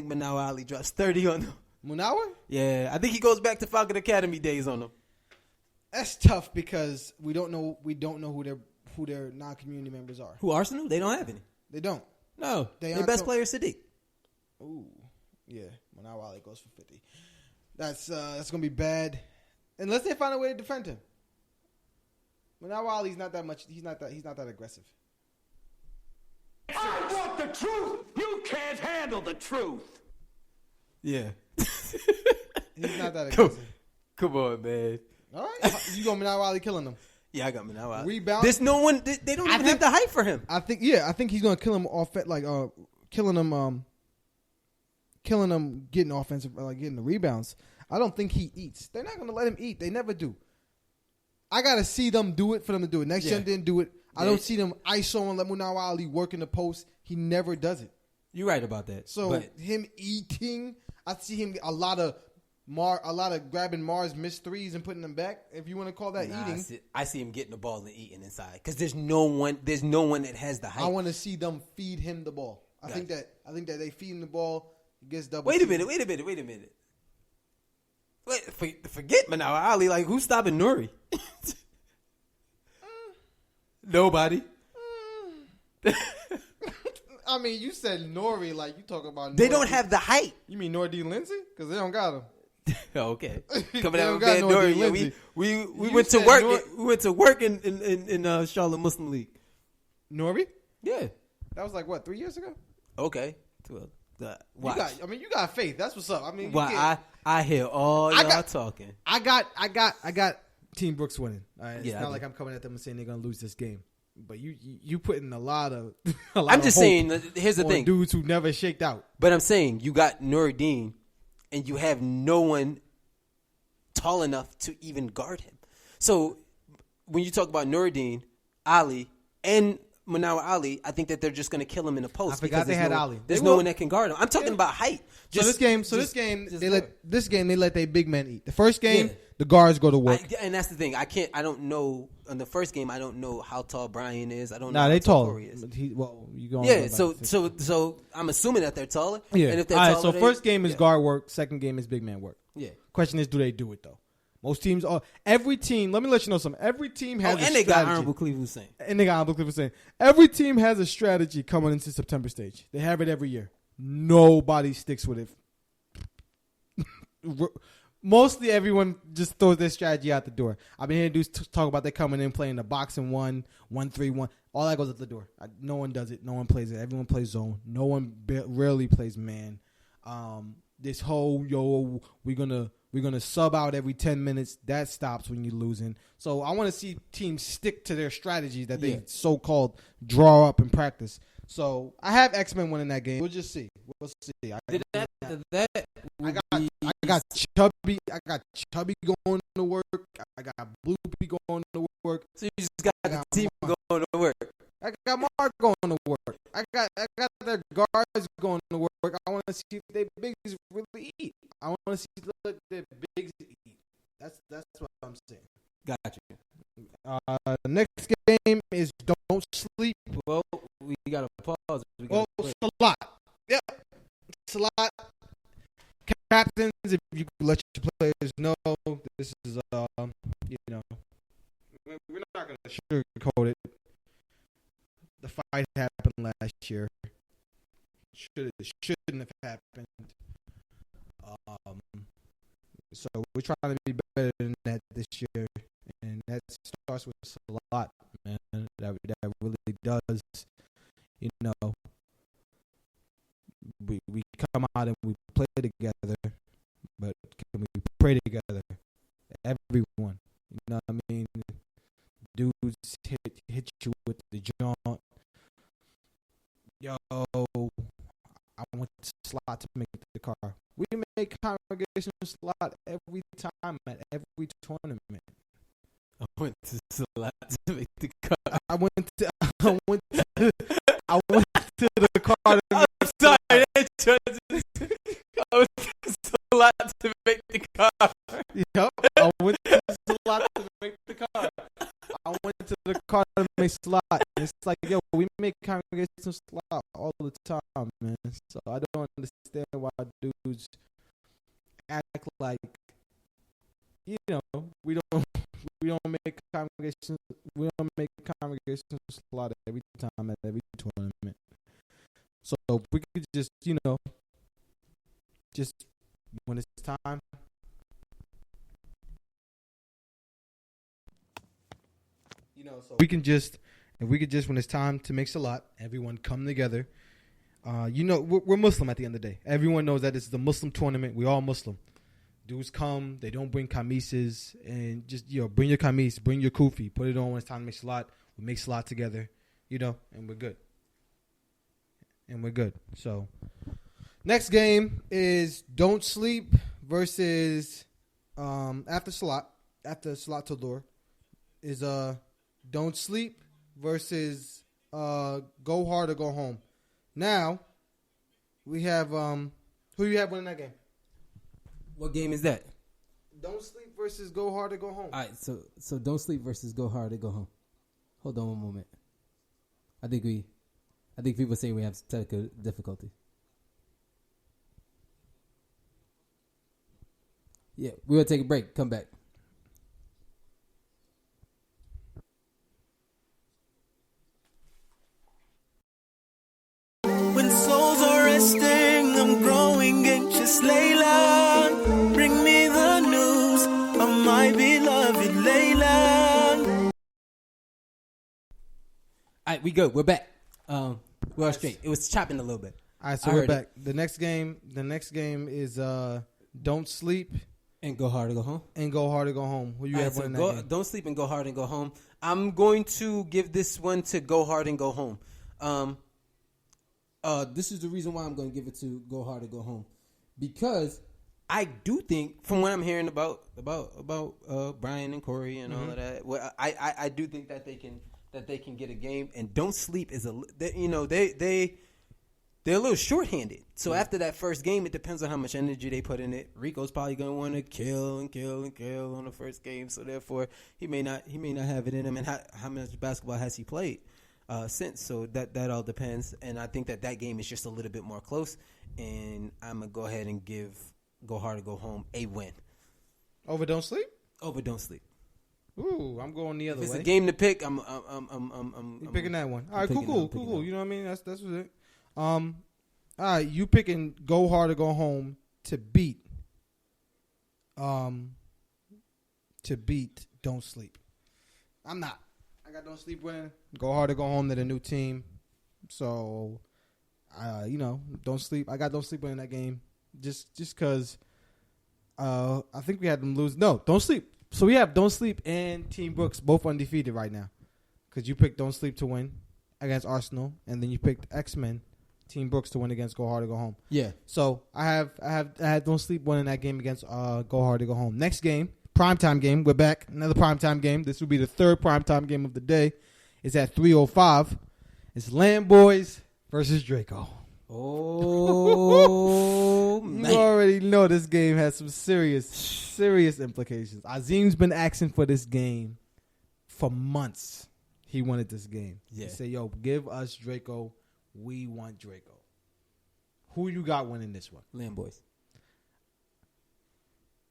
Manawa Ali drops 30 on him. Munawa? Yeah, I think he goes back to Falcon Academy days on him. That's tough because we don't know who their non-community members are. Who, Arsenal? They don't have any. They don't. No, They their best player is Sadiq. Ooh, yeah. Now Wally goes for 50. That's gonna be bad, unless they find a way to defend him. Now Wally's not that much. He's not that aggressive. I want the truth. You can't handle the truth. Yeah. He's not that aggressive. Come on, man. All right, you got Minal Wally killing him. Yeah, I got Minal Wally. Rebound. There's no one. They don't even have the height for him. I think he's gonna kill him off killing him getting offensive, getting the rebounds. I don't think he eats. They're not gonna let him eat. They never do. I gotta see them do it for them to do it. Next gen didn't do it. I don't see them ISO and let Minal Wally work in the post. He never does it. You're right about that. So him eating, I see him a lot of grabbing Mars missed threes and putting them back. If you want to call that eating, I see him getting the ball and eating inside because there's no one that has the height. I want to see them feed him the ball. I think that they feed him the ball. He gets double. Wait a minute. Forget Minal Wally. Like, who's stopping Nuri? Nobody. I mean, you said Nori like you talking about. They don't have the height. You mean Nordine Lindsay? Because they don't got him. Okay. Coming out with bad Nori. Yeah, we went to work. We went to work in Charlotte Muslim League. Nori? Yeah. That was like what, 3 years ago? Okay. Watch. You got faith. That's what's up. I mean, I hear all y'all talking. I got Team Brooks winning. All right? It's Yeah, not like I'm coming at them and saying they're gonna lose this game. But you putting a lot of. I'm just saying. Here's the thing: dudes who never shaked out. But I'm saying you got Nuruddin, and you have no one tall enough to even guard him. So when you talk about Nuruddin, Ali, and Minal Ali, I think that they're just going to kill him in the post. I forgot they had Ali. There's no one that can guard him. I'm talking about height. This game they let their big men eat. The first game, the guards go to work. And that's the thing. I don't know. In the first game, I don't know how tall Brian is. I don't know. Nah, how they tall tall. Corey is. You going? Yeah. So I'm assuming that they're taller. Yeah. And if they're all right. taller, So first game is guard work. Second game is big man work. Yeah. Question is, do they do it though? Most teams are. Every team. Let me let you know something. Every team has. And they got Honorable Cleveland Saint. Every team has a strategy coming into September stage. They have it every year. Nobody sticks with it. Mostly everyone just throws their strategy out the door. I've been hearing dudes talk about they coming in playing the boxing 1-3-1. All that goes out the door. No one does it. No one plays it. Everyone plays zone. No one rarely plays man. This whole we're gonna sub out every 10 minutes. That stops when you're losing. So I want to see teams stick to their strategies that they so-called draw up in practice. So I have X-Men winning that game. We'll just see. We'll see. I got Chubby going to work. I got Bloopy going to work. So you just got the team going to work. I got Mark going to work. I got their guards going to work. I want to see if their bigs really eat. I want to see if their bigs eat. That's what I'm saying. Got you. The next game is Don't Sleep. Well, we got to pause. Salat. Yep. Salat. Captains, if you could let your players know, this is, we're not going to sugarcoat it. The fight happened last year. Shouldn't have happened. So we're trying to be better than that this year. And that starts with Salat, man. That really does, we come out and we play together, but can we pray together? Everyone, you know what I mean? Dudes hit you with the jaunt. Yo, I want Slot to make the car. We make Congregation Slot every time at every tournament. I went to Slot to make the car. I went to the car. I'm sorry, I went to Slot to make the car. Yep, I went to Slot to make the car. I went to the car to make Slot. It's like, yo, we make Congregation Slot all the time, man. So I don't understand why dudes act like, we don't make Congregation Slot every time at every tournament. So we could just, just when it's time. So we could just when it's time to make salat, everyone come together. We're Muslim at the end of the day. Everyone knows that this is a Muslim tournament. We all Muslim. Dudes come, they don't bring kamises, and just bring your kamis, bring your kufi, put it on when it's time to make salat. We make salat together, and we're good. So next game is Don't Sleep versus after salat Tadur is Don't Sleep versus Go Hard or Go Home. Now we have who you have winning that game? What game is that? Don't Sleep versus Go Hard or Go Home. All right, so Don't Sleep versus Go Hard or Go Home. Hold on one moment. I think people say we have technical difficulty. Yeah, we're gonna take a break. Come back. When souls are resting, I'm growing anxious, Layla. Bring me the news of my beloved Layla. All right, we good. We're back. We're all straight. It was chopping a little bit. All right, so we're back. The next game is Don't Sleep and Go Hard or Go Home. Who you have winning that game? Don't Sleep and Go Hard and Go Home. I'm going to give this one to Go Hard and Go Home. This is the reason why I'm going to give it to Go Hard or Go Home, because I do think, from what I'm hearing about Brian and Corey and all of that, I do think that they can get a game. And Don't Sleep is they're a little shorthanded. So after that first game, it depends on how much energy they put in it. Rico's probably going to want to kill on the first game. So therefore, he may not have it in him. And how much basketball has he played since? So that all depends. And I think that game is just a little bit more close. And I'm gonna go ahead and give Go Hard or Go Home a win over Don't Sleep. Ooh, I'm going the other way. If it's a game to pick, I'm picking that one. All right, cool. You know what I mean? That's it. All right, you picking Go Hard or Go Home to beat Don't Sleep. I'm not. I got Don't Sleep winning. Go Hard or Go Home to the new team. So, Don't Sleep. I got Don't Sleep winning that game just because I think we had them lose. No, Don't Sleep. So we have Don't Sleep and Team Brooks both undefeated right now, because you picked Don't Sleep to win against Arsenal, and then you picked X-Men, Team Brooks, to win against Go Hard or Go Home. Yeah. So I had Don't Sleep winning that game against Go Hard or Go Home. Next game, primetime game. We're back. Another primetime game. This will be the third primetime game of the day. It's at 3:05. It's Land Boys versus Draco. Oh, man. You already know this game has some serious implications. Azim's been asking for this game for months. He wanted this game. Yeah. He said, yo, give us Draco. We want Draco. Who you got winning this one? Land Boys.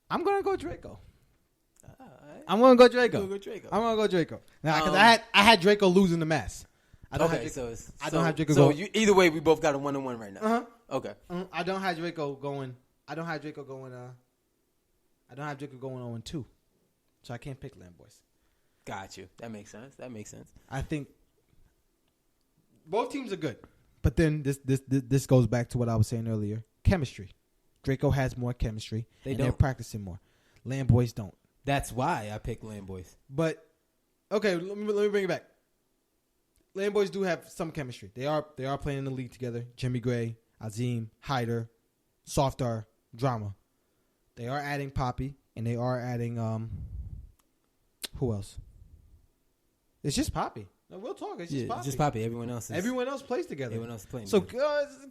I'm going to go Draco. I'm going to go Draco. I'm going to go Draco. Now, because I had Draco losing the mass. I don't have Draco going. So either way, we both got a 1-1 right now. Uh-huh. Okay. I don't have Draco going. I don't have Draco going 0-2. So I can't pick Land Boys. Got you. That makes sense. I think both teams are good, but then this goes back to what I was saying earlier. Chemistry. Draco has more chemistry. They're practicing more. Land Boys don't. That's why I picked Land Boys. But okay, let me bring it back. Land Boys do have some chemistry. They are playing in the league together. Jimmy Gray, Azim, Hyder, Softar, Drama. They are adding Poppy, and they are adding who else? It's just Poppy. No, we'll talk. It's just Poppy. Just Poppy. Everyone else plays together. Everyone else is playing. So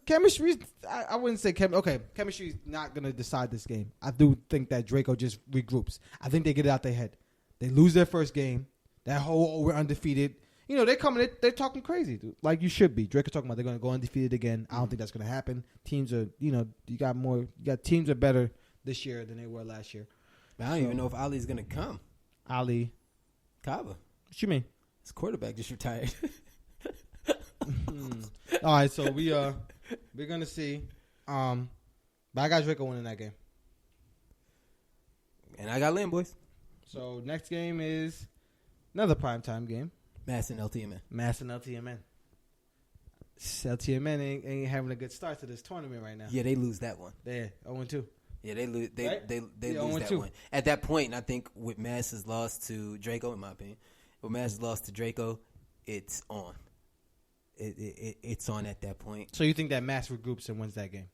chemistry. I wouldn't say chemistry is not going to decide this game. I do think that Draco just regroups. I think they get it out their head. They lose their first game. That whole we're undefeated. They're coming. They're talking crazy, dude. Like you should be. Draco talking about they're going to go undefeated again. I don't think that's going to happen. Teams are, you got teams are better this year than they were last year. I don't even know if Ali's going to come. Ali Kaba. What you mean? His quarterback just retired. All right, so we We're gonna see. But I got Draco winning that game. And I got Land Boys. So next game is another primetime game. Mass and LTMN. Mass and LTMN. LTMN ain't having a good start to this tournament right now. Yeah, they lose that one. Yeah, 0-2. Yeah, they lose. They Right? lose that 0-2. one. At that point, and I think with Mass's loss to Draco, in my opinion, with Mass's loss to Draco, it's on. It's on at that point. So you think that Mass regroups and wins that game?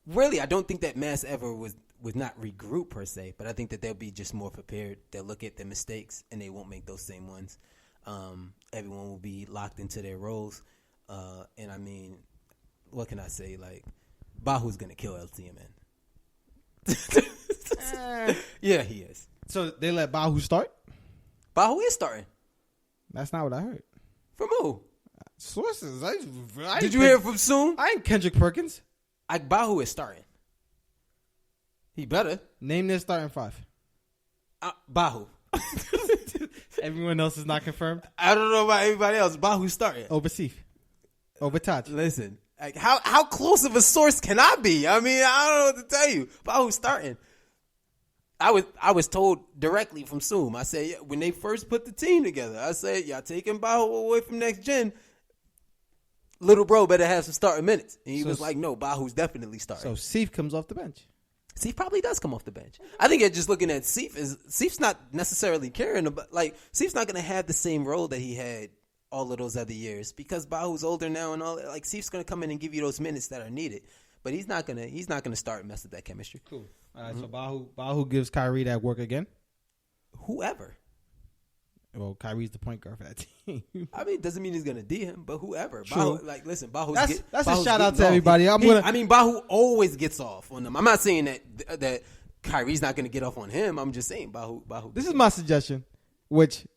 Really, I don't think that Mass ever was not regroup per se, but I think that they'll be just more prepared. They'll look at their mistakes and they won't make those same ones. Everyone will be locked into their roles. And I mean, what can I say? Like, Bahu's gonna kill LTMN. Yeah, he is. So they let Bahu start? Bahu is starting. That's not what I heard. From who? Sources. Did you hear it from Soon? I ain't Kendrick Perkins. Bahu is starting. He better. Name their starting five. Bahu. Everyone else is not confirmed? I don't know about everybody else. Bahu's starting. Over Sif. Over Taj. Listen, like how close of a source can I be? I mean, I don't know what to tell you. Bahu's starting. I was told directly from Zoom. I said, yeah, when they first put the team together, I said, y'all taking Bahu away from next gen. Little bro better have some starting minutes. And he was like, no, Bahu's definitely starting. So Sif comes off the bench. Sif probably does come off the bench. I think just looking at Sif's not necessarily carrying him, but like Sif's not going to have the same role that he had all of those other years because Bahu's older now and all that. Like Sif's going to come in and give you those minutes that are needed, but he's not going to start and mess with that chemistry. Cool. All right, so Bahu gives Kyrie that work again. Whoever. Well, Kyrie's the point guard for that team. I mean, it doesn't mean he's gonna D him, but whoever. True. Bahu, like, listen, Bahu's that's Bahu's a shout out to off. everybody. Bahu always gets off on them. I'm not saying that Kyrie's not gonna get off on him. I'm just saying Bahu. This is my suggestion, which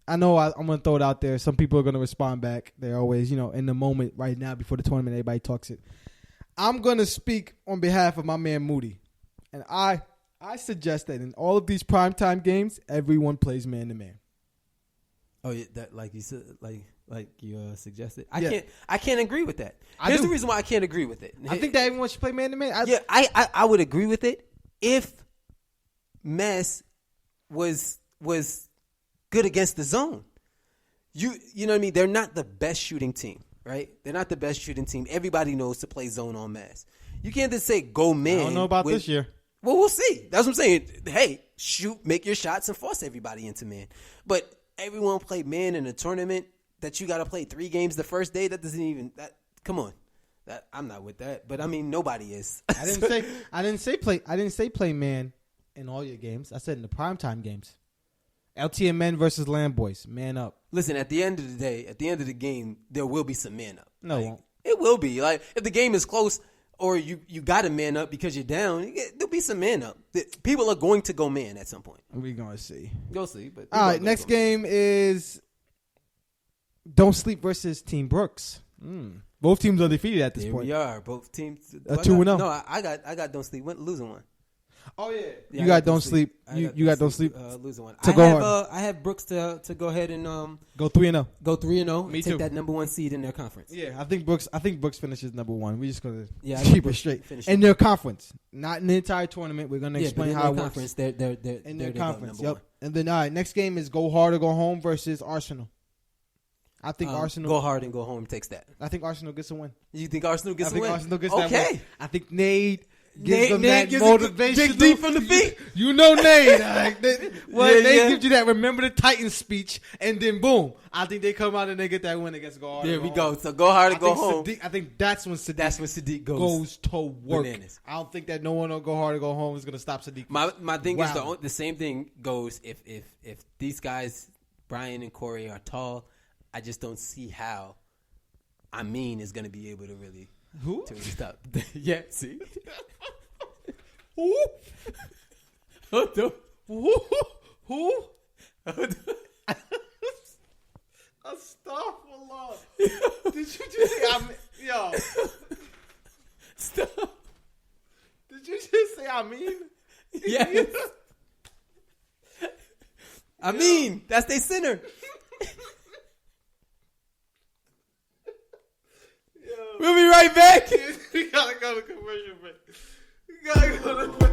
I know I'm gonna throw it out there. Some people are gonna respond back. They're always, in the moment right now before the tournament. Everybody talks it. I'm gonna speak on behalf of my man Moody, and I suggest that in all of these primetime games, everyone plays man to man. Oh yeah, that like you said, like you suggested. I can't agree with that. Here's the reason why I can't agree with it. I think that everyone should play man to man. I would agree with it if Mass was good against the zone. You know what I mean? They're not the best shooting team, right? They're not the best shooting team. Everybody knows to play zone on Mass. You can't just say go man. I don't know about this year. Well, we'll see. That's what I'm saying. Hey, shoot, make your shots and force everybody into man. But everyone play man in a tournament that you got to play 3 games the first day. That doesn't even. Come on, I'm not with that. But I mean, nobody is. I didn't say play man in all your games. I said in the primetime games. LTMN versus Land Boys, man up. Listen, at the end of the day, at the end of the game, there will be some man up. No, it won't. It will be. Like if the game is close. Or you got to man up because you're down. There'll be some man up. People are going to go man at some point. We're going to see. Go see. But all right, next game is Don't Sleep versus Team Brooks. Both teams are defeated at this point. We are. Both teams. 2-0. No, I got Don't Sleep losing one. Oh yeah. You got Don't Sleep. You got Don't Sleep. Losing one. I have Brooks to go ahead and go 3-0. Go 3-0. Me take too. that number 1 seed in their conference. Yeah, I think Brooks finishes number 1. We're just gonna keep it straight. In their conference, not in the entire tournament. We're gonna explain how it works. They're in their conference. Yep. 1. And then all right, next game is Go Hard or Go Home versus Arsenal. I think Arsenal go hard and go home takes that. I think Arsenal gets a win. You think Arsenal gets a win? I think Arsenal gets that win. Okay. I think Nade gives them that gives motivation. Dig deep from the feet. You know Nade. Nade gives you that remember the Titans speech, and then boom. I think they come out and they get that win against Go Hard. There we go. So Go Hard and go home. I think that's when Sadiq goes to work. Bananas. I don't think that no one will Go Hard or Go Home is going to stop Sadiq. My thing is the same thing goes if these guys, Brian and Corey, are tall. I just don't see how Amin is going to be able to really stop. Yeah, see? Who? Astaghfirullah. Did you just say Amin? Yo. Stop. Did you just say Amin? Yes. Amin, that's their center. We'll be right right back. We gotta go to commercial break. We gotta go to break.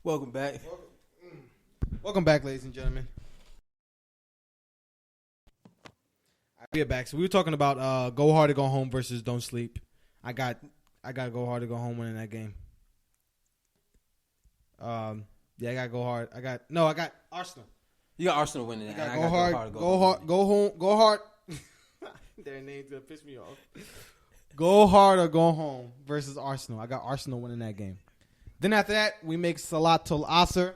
Welcome back. Welcome back, ladies and gentlemen. We are back. So we were talking about go hard or go home versus don't sleep. I got go hard or go home winning that game. Yeah, I got go hard. I got Arsenal. You got Arsenal winning that. I got go hard, go home, go hard. Their name's gonna piss me off. Go hard or go home versus Arsenal. I got Arsenal winning that game. Then after that, we make Salatul Asr.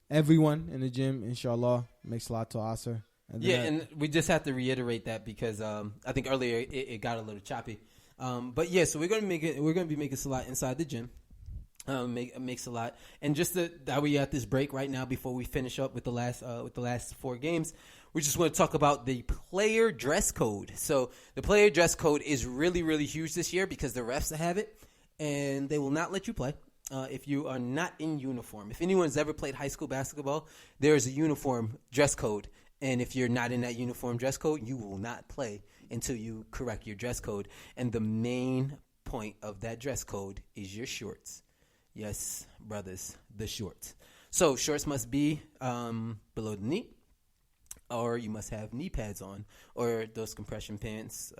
Everyone in the gym, inshallah, make Salatul Asr. And we just have to reiterate that because I think earlier it got a little choppy. But yeah, so we're gonna be making Salat inside the gym. Make Salat, and just that we at this break right now before we finish up with the last 4 games. We just want to talk about the player dress code. So the player dress code is really, really huge this year because the refs have it, and they will not let you play if you are not in uniform. If anyone's ever played high school basketball, there is a uniform dress code, and if you're not in that uniform dress code, you will not play until you correct your dress code. And the main point of that dress code is your shorts. Yes, brothers, the shorts. So shorts must be below the knee, or you must have knee pads on, or those compression pants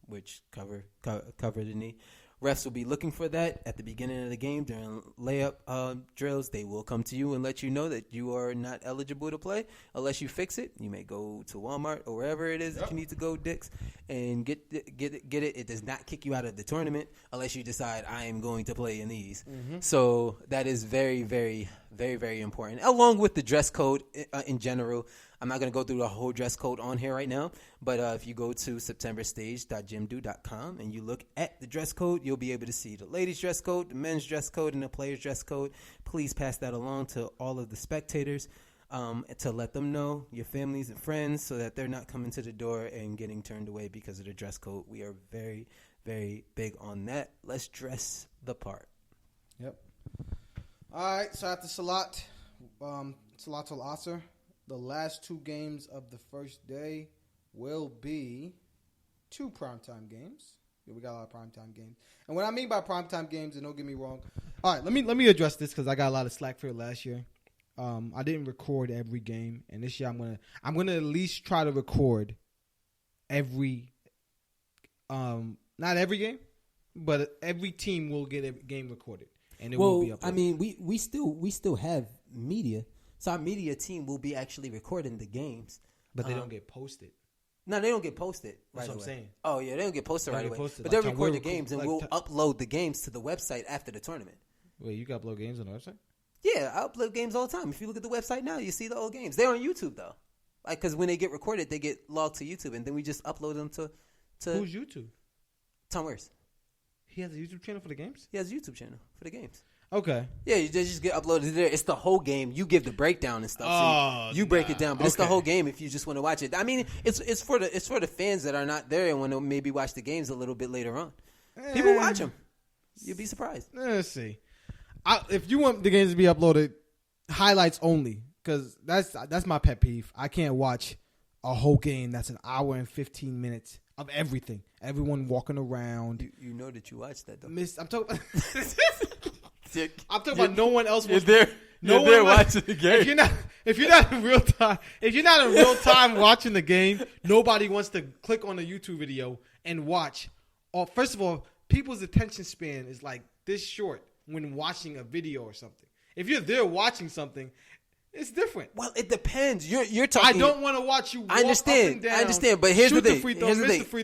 which cover the knee. Refs will be looking for that at the beginning of the game during layup drills. They will come to you and let you know that you are not eligible to play unless you fix it. You may go to Walmart or wherever it is that you need to go, Dick's, and get it. It does not kick you out of the tournament unless you decide I am going to play in these. Mm-hmm. So that is very, very, very, very important. Along with the dress code in general. I'm not going to go through the whole dress code on here right now, but if you go to septemberstage.gymdo.com and you look at the dress code, you'll be able to see the ladies' dress code, the men's dress code, and the players' dress code. Please pass that along to all of the spectators to let them know, your families and friends, so that they're not coming to the door and getting turned away because of the dress code. We are very, very big on that. Let's dress the part. Yep. All right, so after Salatul Asr, the last 2 games of the first day will be 2 primetime games. Yeah, we got a lot of primetime games. And what I mean by primetime games, and don't get me wrong. All right, let me address this because I got a lot of slack for it last year. I didn't record every game, and this year I'm gonna at least try to record every not every game, but every team will get a game recorded, and it will be uploaded. I mean, we still have media. So our media team will be actually recording the games. But they don't get posted. No, they don't get posted right That's what away. I'm saying. Oh, yeah, they don't get posted right away. But they'll record the games, and we'll upload the games to the website after the tournament. Wait, you can upload games on the website? Yeah, I upload games all the time. If you look at the website now, you see the old games. They're on YouTube, though. Like, because when they get recorded, they get logged to YouTube, and then we just upload them to Who's YouTube? Tom Wears. He has a YouTube channel for the games? He has a YouTube channel for the games. Okay. Yeah, you just get uploaded there. It's the whole game. You give the breakdown and stuff. So you break it down, but it's the whole game if you just want to watch it. I mean, it's for the fans that are not there and want to maybe watch the games a little bit later on. People watch them. You'd be surprised. Let's see. If you want the games to be uploaded, highlights only, because that's my pet peeve. I can't watch a whole game that's an hour and 15 minutes of everything. Everyone walking around. You know that you watched that, though. I'm talking about no one else was there. No one watching the game. If you're not in real time watching the game, nobody wants to click on a YouTube video and watch. First of all, people's attention span is like this short when watching a video or something. If you're there watching something, it's different. Well, it depends. You're talking. I don't want to watch you walk I understand. up and down. I understand. But here's the thing.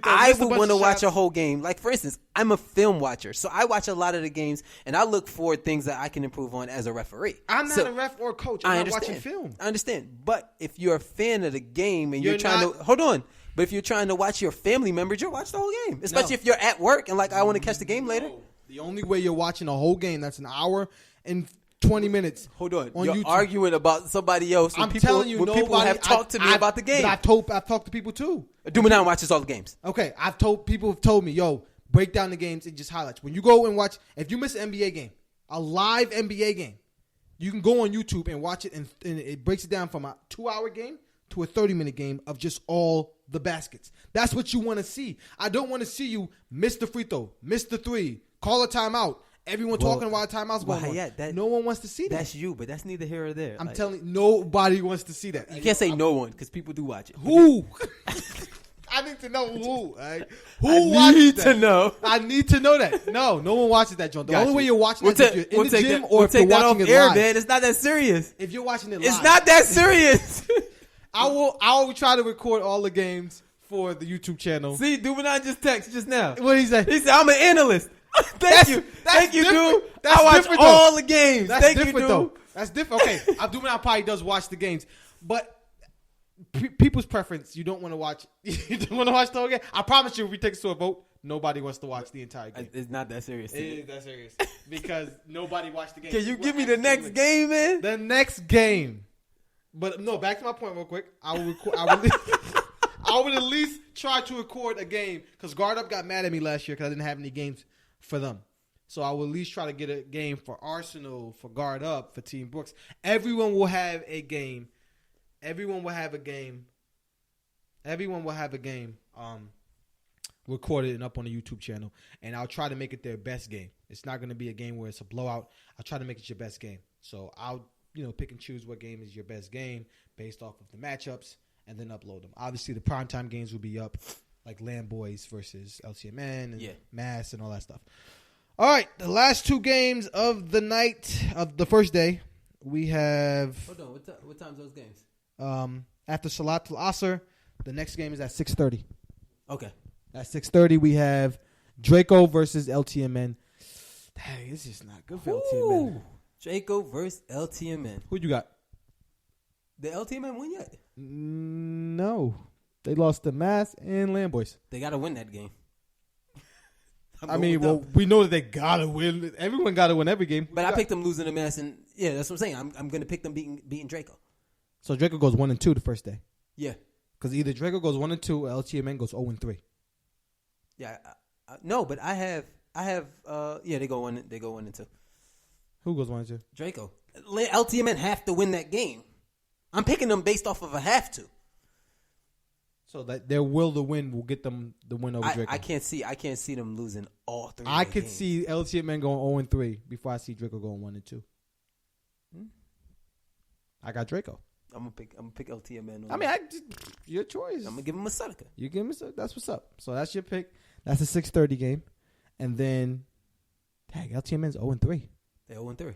I would want to watch a whole game. Like, for instance, I'm a film watcher. So I watch a lot of the games, and I look for things that I can improve on as a referee. I'm not a ref or a coach. I'm not watching film. I understand. But if you're a fan of the game and you're trying to... Hold on. But if you're trying to watch your family members, you'll watch the whole game. Especially if you're at work and I want to catch the game later. The only way you're watching a whole game that's an hour and 20 minutes. Hold on. On You're YouTube. arguing about somebody else. I'm telling you, people have talked to me about the game. But I've talked to people too. Dumanan watches all the games. Okay, people have told me, yo, break down the games and just highlights. When you go and watch, if you miss an NBA game, a live NBA game, you can go on YouTube and watch it, and it breaks it down from a 2-hour game to a 30-minute game of just all the baskets. That's what you want to see. I don't want to see you miss the free throw, miss the three, call a timeout. Everyone talking while a timeout's going on. No one wants to see that. That's you, but that's neither here or there. I'm telling you, nobody wants to see that. You can't say no one because people do watch it. Who? I need to know who. Right? Who I watches need that? to know. I need to know that. No one watches that, John. The only way you're watching that is if you're in the gym or if take you're that watching off it air, live. man. It's not that serious. If you're watching it live. It's not that serious. I will try to record all the games for the YouTube channel. See, Dumanan just texted just now. What did he say? He said, I'm an analyst. Thank you, dude. That's I watch different, all though. the games. That's Thank different, you, though. dude. That's different. Okay, Dumanan probably does watch the games, but people's preference. You don't want to watch. You don't want to watch the whole game. I promise you, if we take it to a vote, nobody wants to watch the entire game. It's not that serious. It is that serious because nobody watched the game. Can you give me the next game, man? The next game. But no, back to my point real quick. I will record. I would at least try to record a game because Guard Up got mad at me last year because I didn't have any games for them. So I will at least try to get a game for Arsenal, for Guard Up, for Team Brooks. Everyone will have a game. Everyone will have a game. Recorded and up on the YouTube channel. And I'll try to make it their best game. It's not going to be a game where it's a blowout. I'll try to make it your best game. So I'll pick and choose what game is your best game based off of the matchups and then upload them. Obviously, the primetime games will be up, like Land Boys versus LCMN and Mass and all that stuff. All right, the last two games of the night of the first day, we have. Hold on, what time's those games? After Salat Al Asr, the next game is at 6:30. Okay. At 6:30, we have Draco versus LTMN. Dang, this is not good for LTMN. Draco versus LTMN. Who you got? The LTMN win yet? No. They lost to Mass and Land Boys. They got to win that game. We know that they got to win. Everyone got to win every game. But I picked them losing to Mass, and that's what I'm saying. I'm going to pick them beating Draco. So Draco goes 1-2 the first day. Yeah. Because either Draco goes 1-2 or LTMN goes 0-3. Yeah. No, but I have. They go 1-2. Who goes 1-2? Draco. LTMN have to win that game. I'm picking them based off of a have to. So that their will to win will get them the win over Draco. I can't see them losing all three. I could see LTMN going 0-3 before I see Draco going 1-2. I got Draco. I'm gonna pick LTMN. Your choice. I'm gonna give him a Seneca. You give him that's what's up. So that's your pick. That's a 6:30 game, and then, LTMN's 0-3. They're 0-3.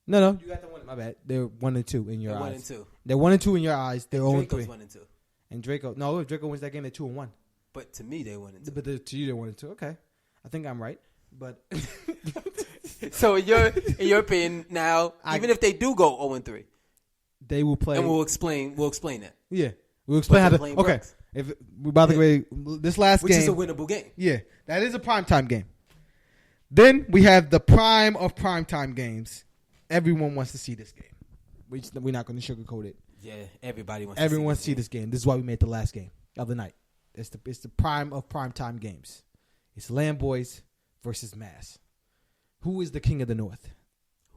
No, you got the one. My bad. They're 1-2 in your eyes. 1-2. They're 1-2 in your eyes. They're 0-3. Draco's 1-2. And Draco. No, if Draco wins that game, they're 2-1. But to me, they 1-2. But to you, they're 1-2. Okay, I think I'm right. But so in your opinion, now even if they do go 0-3, they will play. And we'll explain that. Yeah, we'll explain how to. Okay, Brooks. if we're about to go this last which game, is a winnable game. Yeah, that is a primetime game. Then we have the prime of primetime games. Everyone wants to see this game. We're not going to sugarcoat it. Yeah, everybody wants. Everyone wants to see this game. This is why we made the last game of the night. It's the prime of primetime games. It's Land Boys versus Mass. Who is the king of the North?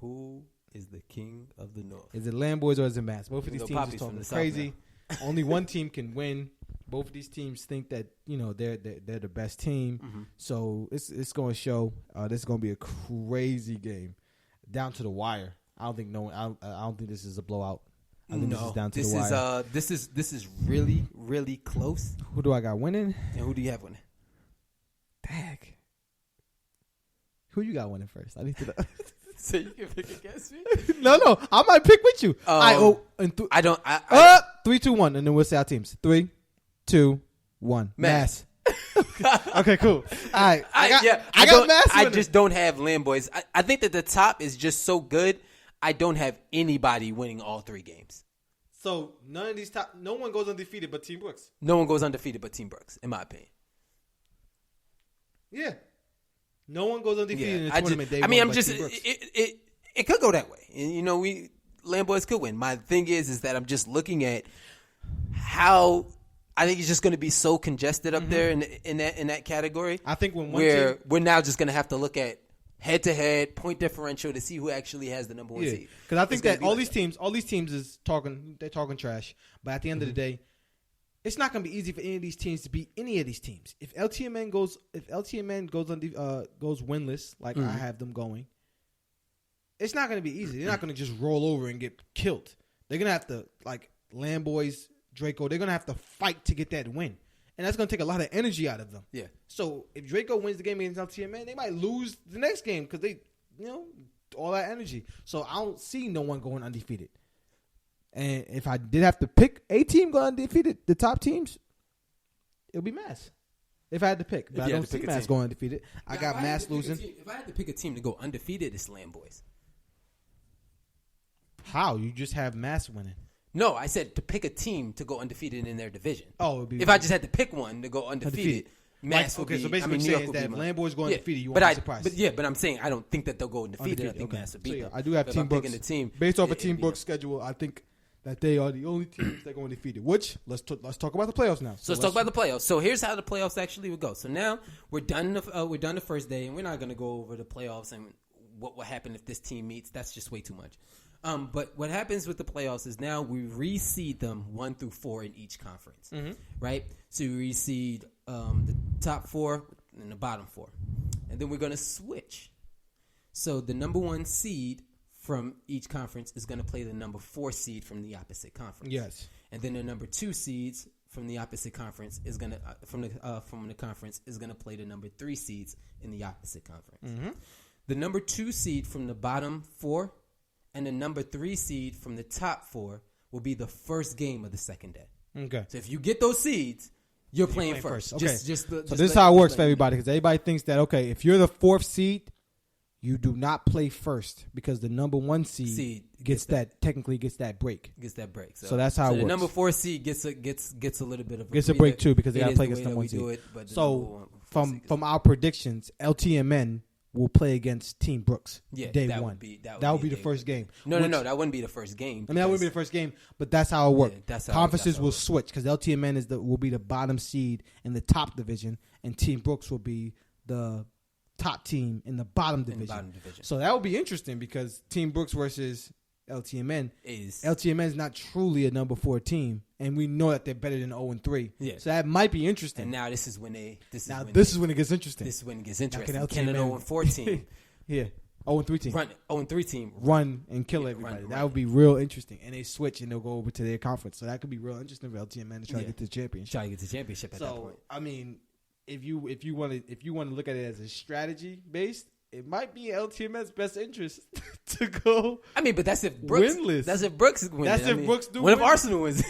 Who is the king of the North? Is it Land Boys or is it Mass? Both of these teams are talking crazy. Only one team can win. Both of these teams think that they're the best team. Mm-hmm. So it's going to show. This is going to be a crazy game, down to the wire. I don't think this is a blowout. I think this is down to the wire. This is really, really close. Who do I got winning? And who do you have winning? Dang. Who you got winning first? I need to know. So you can pick against me? No, I might pick with you. I don't. 3, 2, 1, and then we'll say our teams. 3, 2, 1. Mass. Okay, cool. All right. I got Mass winning. I just don't have Land Boys. I think that the top is just so good. I don't have anybody winning all three games. So no one goes undefeated but Team Brooks. No one goes undefeated but Team Brooks, in my opinion. Yeah. No one goes undefeated in the tournament. It could go that way. And, you know, Lamboys could win. My thing is that I'm just looking at how I think it's just going to be so congested up there in that category. I think when we're now just going to have to look at head-to-head point differential to see who actually has the number one seed. Because I think that all these teams is talking trash. But at the end of the day, it's not going to be easy for any of these teams to beat any of these teams. If LTMN goes winless, like I have them going, it's not going to be easy. They're not going to just roll over and get killed. They're going to have to, like Lamboys, Draco, they're going to have to fight to get that win. And that's going to take a lot of energy out of them. Yeah. So if Draco wins the game against LTMN, they might lose the next game because they, all that energy. So I don't see no one going undefeated. And if I did have to pick a team going undefeated, the top teams, it'll be Mass. If I had to pick. But I don't see Mass going undefeated. I got Mass losing. If I had to pick a team to go undefeated, it's Lamboys. How? You just have Mass winning. No, I said to pick a team to go undefeated in their division. Oh, it'd be if I just had to pick one to go undefeated, Mass would be. So basically, New York saying that if Lamboys go undefeated, you won't be surprised. But I'm saying I don't think that they'll go undefeated. I think Mass would beat them. I do have Team Brooks. Based off of Team Brooks' schedule, I think that they are the only teams that go undefeated. Which let's talk about the playoffs now. So let's talk about the playoffs. So here's how the playoffs actually would go. So now we're done. We're done the first day, and we're not going to go over the playoffs and what will happen if this team meets. That's just way too much. But what happens with the playoffs is now we reseed them 1 through 4 in each conference, right? So we reseed the top 4 and the bottom 4, and then we're going to switch. So the number 1 seed from each conference is going to play the number 4 seed from the opposite conference. Yes, and then the number 2 seeds from the opposite conference is going to from the conference is going to play the number 3 seeds in the opposite conference. The number 2 seed from the bottom 4. And the number 3 seed from the top 4 will be the first game of the second day. Okay. So if you get those seeds, you're playing first. Okay. So this is how it works for everybody, because everybody thinks that, okay, if you're the 4th seed, you do not play first because the number 1 seed gets that break. Gets that break. So that's how it works. The number 4 seed gets a little bit of a break too because they got to play against the 1 seed. So from our predictions, LTMN will play against Team Brooks day 1. That would be the first game. No, that wouldn't be the first game. I mean, that wouldn't be the first game, but that's how it works. Conferences will switch because LTMN will be the bottom seed in the top division, and Team Brooks will be the top team in the bottom division. So that would be interesting because Team Brooks versus LTMN is not truly a number 4 team, and we know that they're better than 0-3. Yeah. So that might be interesting. And now this is when it gets interesting. This is when it gets interesting. Can an 0-4 team 0-3 team run 0-3 team run and kill everybody? That would be real interesting. And they switch and they'll go over to their conference. So that could be real interesting for LTMN to try to get to the championship. At that point. I mean, if you want to look at it as a strategy based, it might be LTMN's best interest to go. I mean, but that's if Brooks winless. That's if Brooks wins. That's if Brooks do. What if Arsenal wins?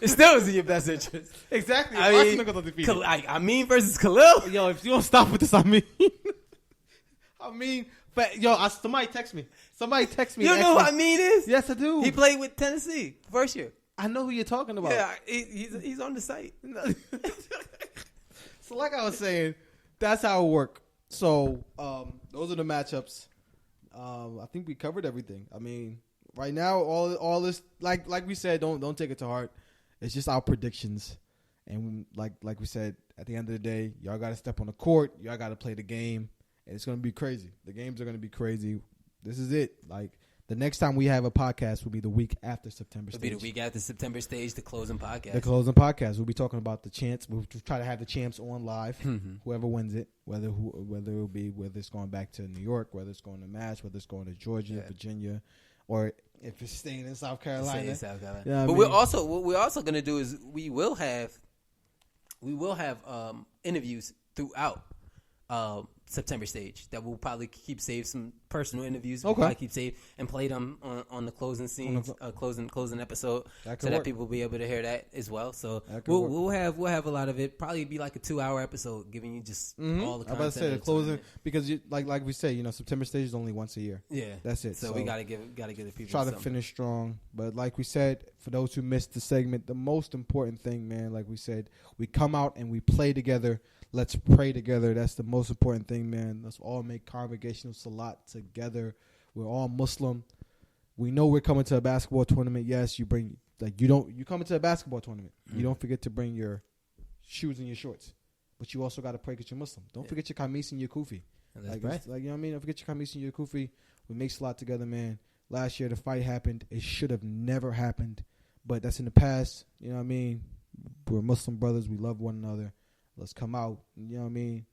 It still is in your best interest. Exactly. Arsenal goes undefeated. I mean versus Khalil. Yo, if you don't stop with this, somebody text me. Somebody text me. You know what I mean is? Yes, I do. He played with Tennessee first year. I know who you're talking about. Yeah, he's on the site. So, like I was saying, that's how it works. So, those are the matchups. I think we covered everything. I mean, right now, all this, like we said, don't take it to heart. It's just our predictions, and like we said, at the end of the day, y'all got to step on the court. Y'all got to play the game, and it's gonna be crazy. The games are gonna be crazy. This is it. Like, the next time we have a podcast will be the week after September stage. It'll be the week after September stage, the closing podcast. The closing podcast. We'll be talking about the champs. We'll try to have the champs on live. Whoever wins it, whether it's going back to New York, whether it's going to Mass, whether it's going to Georgia, Virginia, or if it's staying in South Carolina. Yeah, but what we're also going to do is we will have interviews throughout September stage that we'll probably keep save some personal interviews. Okay. We'll probably keep save and play them on the closing scenes, closing episode, so that people will be able to hear that as well. So we'll have a lot of it. Probably be like a 2-hour episode, giving you just all the content. I'm about to say the closing because like we say, September stage is only once a year. Yeah, that's it. So we gotta give the people try to finish strong. But like we said, for those who missed the segment, the most important thing, man, like we said, we come out and we play together. Let's pray together. That's the most important thing, man. Let's all make congregational salat together. We're all Muslim. We know we're coming to a basketball tournament. Yes, you come into a basketball tournament. You don't forget to bring your shoes and your shorts. But you also got to pray because you're Muslim. Don't forget your kameez and your kufi. That's right. You know what I mean? Don't forget your kameez and your kufi. We make salat together, man. Last year the fight happened. It should have never happened. But that's in the past. You know what I mean? We're Muslim brothers. We love one another. Let's come out. You know what I mean?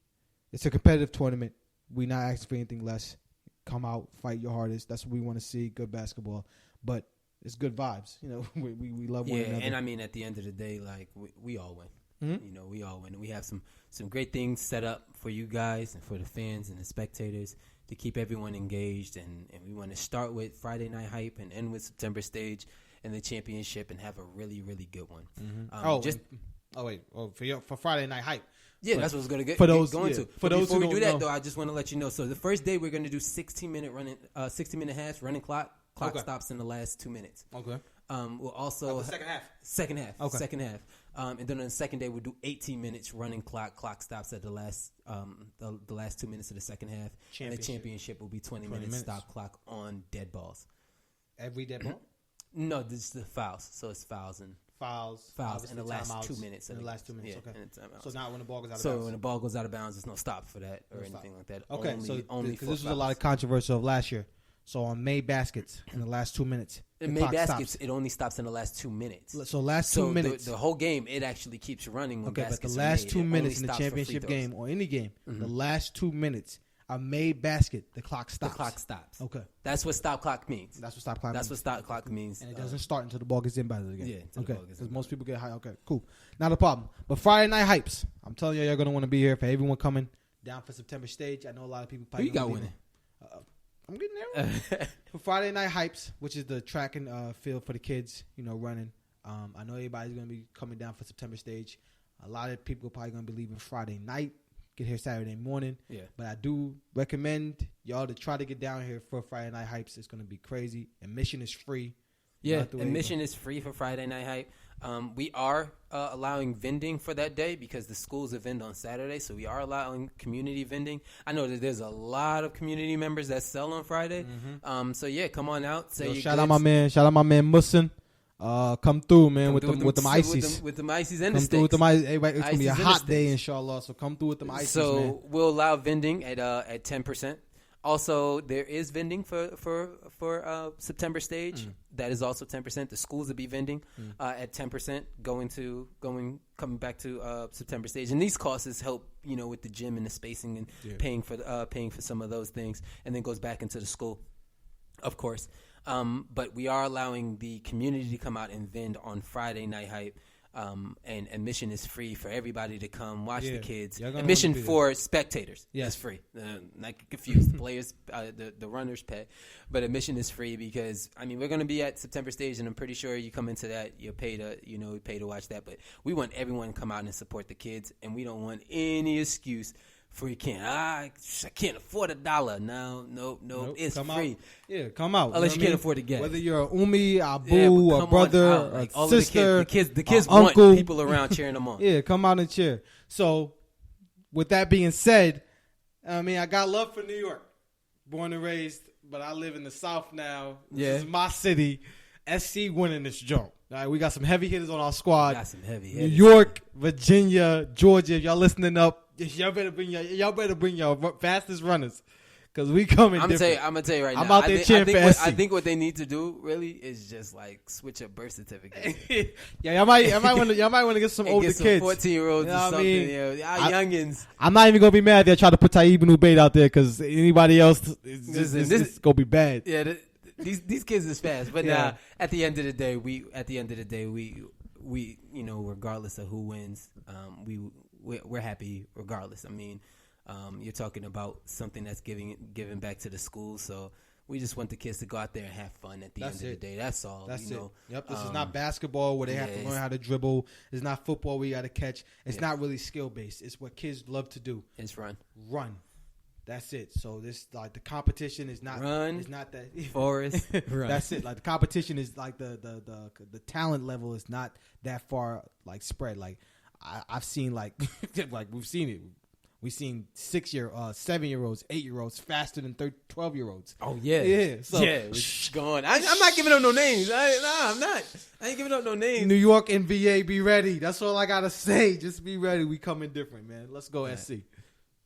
It's a competitive tournament. We're not asking for anything less. Come out, fight your hardest. That's what we want to see. Good basketball. But it's good vibes. We love one another. Yeah, and I mean, at the end of the day, like, we all win. Mm-hmm. We all win. We have some great things set up for you guys and for the fans and the spectators to keep everyone engaged. And we want to start with Friday Night Hype and end with September Stage and the championship and have a really, really good one. Mm-hmm. For Friday Night Hype. Yeah, that's what I was going to get going to. For those before who we do don't that, know. though, I just want to let you know. So the first day we're going to do 60-minute halves, running clock. Clock stops in the last 2 minutes. Okay. We'll also second half. Second half. Okay. Second half. And then on the second day we'll do 18 minutes running clock. Clock stops at the last the last 2 minutes of the second half. And the championship will be 20 minutes stop clock on dead balls. Every dead ball? No, this is the fouls. So it's fouls in the last 2 minutes. In the last 2 minutes, yeah, okay. And So not when the ball goes out of bounds. So when the ball goes out of bounds, there's no stop for that or anything like that. Okay, only because this was a lot of controversy of last year. So on May baskets in the last 2 minutes, in May baskets, it only stops in the last 2 minutes. So last 2 minutes, the whole game, it actually keeps running. When but the last 2 minutes in the championship game or any game, the last 2 minutes, a made basket, the clock stops. The clock stops. Okay, that's what stop clock means. That's what stop clock. That's what stop clock means. And it doesn't start until the ball gets in by the game. Yeah. Okay. Because most people get high. Okay. Cool. Not a problem. But Friday Night Hypes. I'm telling you, you're gonna want to be here for everyone coming down for September stage. I know a lot of people. Who you got winning? I'm getting there. For Friday Night Hypes, which is the track and field for the kids, running. I know everybody's gonna be coming down for September stage. A lot of people are probably gonna be leaving Friday night. Get here Saturday morning. Yeah. But I do recommend y'all to try to get down here for Friday Night Hypes. It's going to be crazy. Admission is free. Yeah, admission is free for Friday Night Hype. We are allowing vending for that day because the schools event on Saturday, so we are allowing community vending. I know that there's a lot of community members that sell on Friday. Mm-hmm. So yeah, come on out. Shout out my man Mussin. Come through, man, with them ices. With the ices and the sticks. Come through with them ices. It's going to be a hot day, sticks. inshallah, so come through with them ices, so man. We'll allow vending at 10%. Also, there is vending for September stage. That is also 10%. The schools will be vending at 10%, coming back to September stage. And these costs help, with the gym and the spacing and paying for some of those things, and then goes back into the school, of course. But we are allowing the community to come out and vend on Friday Night Hype. And admission is free for everybody to come watch the kids. Admission for spectators is free. Not confused. The players, the runners pay, but admission is free because we're going to be at September stage, and I'm pretty sure you come into that, you pay to watch that. But we want everyone to come out and support the kids, and we don't want any excuse for you can't. I can't afford $1. No, it's free. Come out. Unless you can't afford to get. Whether you're a Umi, a a brother, a sister, the kids uncle. Want people around cheering them on. Yeah, come out and cheer. So, with that being said, I got love for New York. Born and raised, but I live in the South now. This is my city. SC winning this joint. All right, we got some heavy hitters on our squad. New York, Virginia, Georgia. If y'all listening up, y'all better bring your fastest runners, because we coming. I'm gonna tell you right now. I'm out there cheering for SC. I think what they need to do really is just switch up birth certificates. Y'all might want to get some older kids, 14-year-olds or something. Youngins. I'm not even gonna be mad if they try to put Taib and Ubaid out there, because anybody else is gonna be bad. Yeah. These kids is fast, but at the end of the day, we regardless of who wins, we're happy regardless. You're talking about something that's giving back to the school. So we just want the kids to go out there and have fun at the end of the day. That's all. That's it. Yep. This is not basketball where they have to learn how to dribble. It's not football where you got to catch. It's not really skill based. It's what kids love to do. It's run. That's it. So this like the competition is not run. It's not that Forest. Run. That's it. Like the competition is like the talent level is not that far like spread. Like I've seen like like we've seen it. We've seen 7-year-olds, 8-year-olds faster than 12-year-olds. Oh yeah, yeah. So it's going. I'm not giving up no names. I'm not. I ain't giving up no names. New York and VA, be ready. That's all I gotta say. Just be ready. We coming different, man. Let's go SC.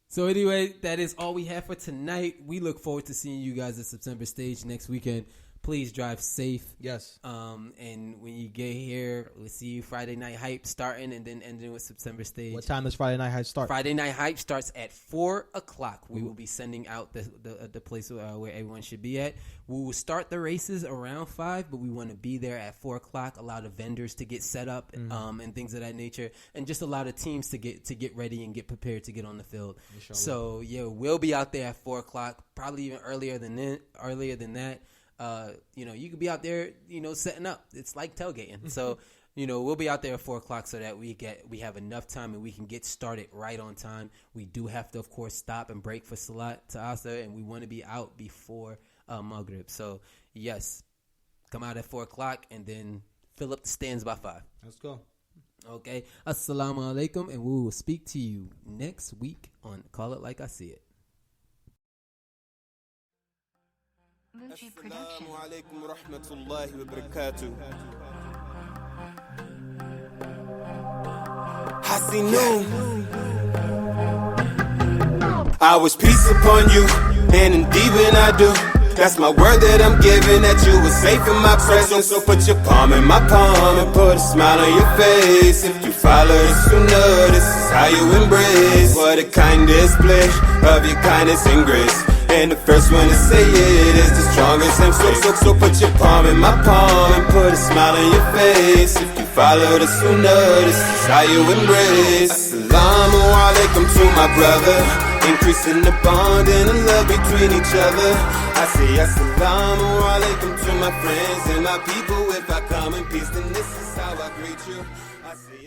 So anyway, that is all we have for tonight. We look forward to seeing you guys at September Stage next weekend. Please drive safe. Yes. And when you get here, we'll see you Friday Night Hype starting and then ending with September Stage. What time does Friday Night Hype start? Friday Night Hype starts at 4:00. We will be sending out the place where everyone should be at. We will start the races around 5, but we want to be there at 4:00. Allow the vendors to get set up and things of that nature, and just allow the teams to get ready and get prepared to get on the field. So yeah, we'll be out there at 4:00, probably even earlier than that. You could be out there, setting up. It's like tailgating. So, we'll be out there at 4:00 so that we have enough time and we can get started right on time. We do have to, of course, stop and break for Salat to Asr, and we want to be out before Maghrib. So, yes, come out at 4:00 and then fill up the stands by 5. Let's go. Okay. Assalamu alaikum, and we will speak to you next week on Call It Like I See It. Assalamu alaikum wa rahmatullahi wa barakatuh. Hasinoon. I wish peace upon you, and indeed when I do, that's my word that I'm giving, that you were safe in my presence. So put your palm in my palm and put a smile on your face. If you follow the sunnah, this is how you embrace. What a kind display of your kindness and grace. And the first one to say it is the strongest and so put your palm in my palm and put a smile on your face. If you follow the sunnah, this is how you embrace. Assalamu alaikum to my brother, increasing the bond and the love between each other. I say assalamu alaikum to my friends and my people. If I come in peace, then this is how I greet you. I say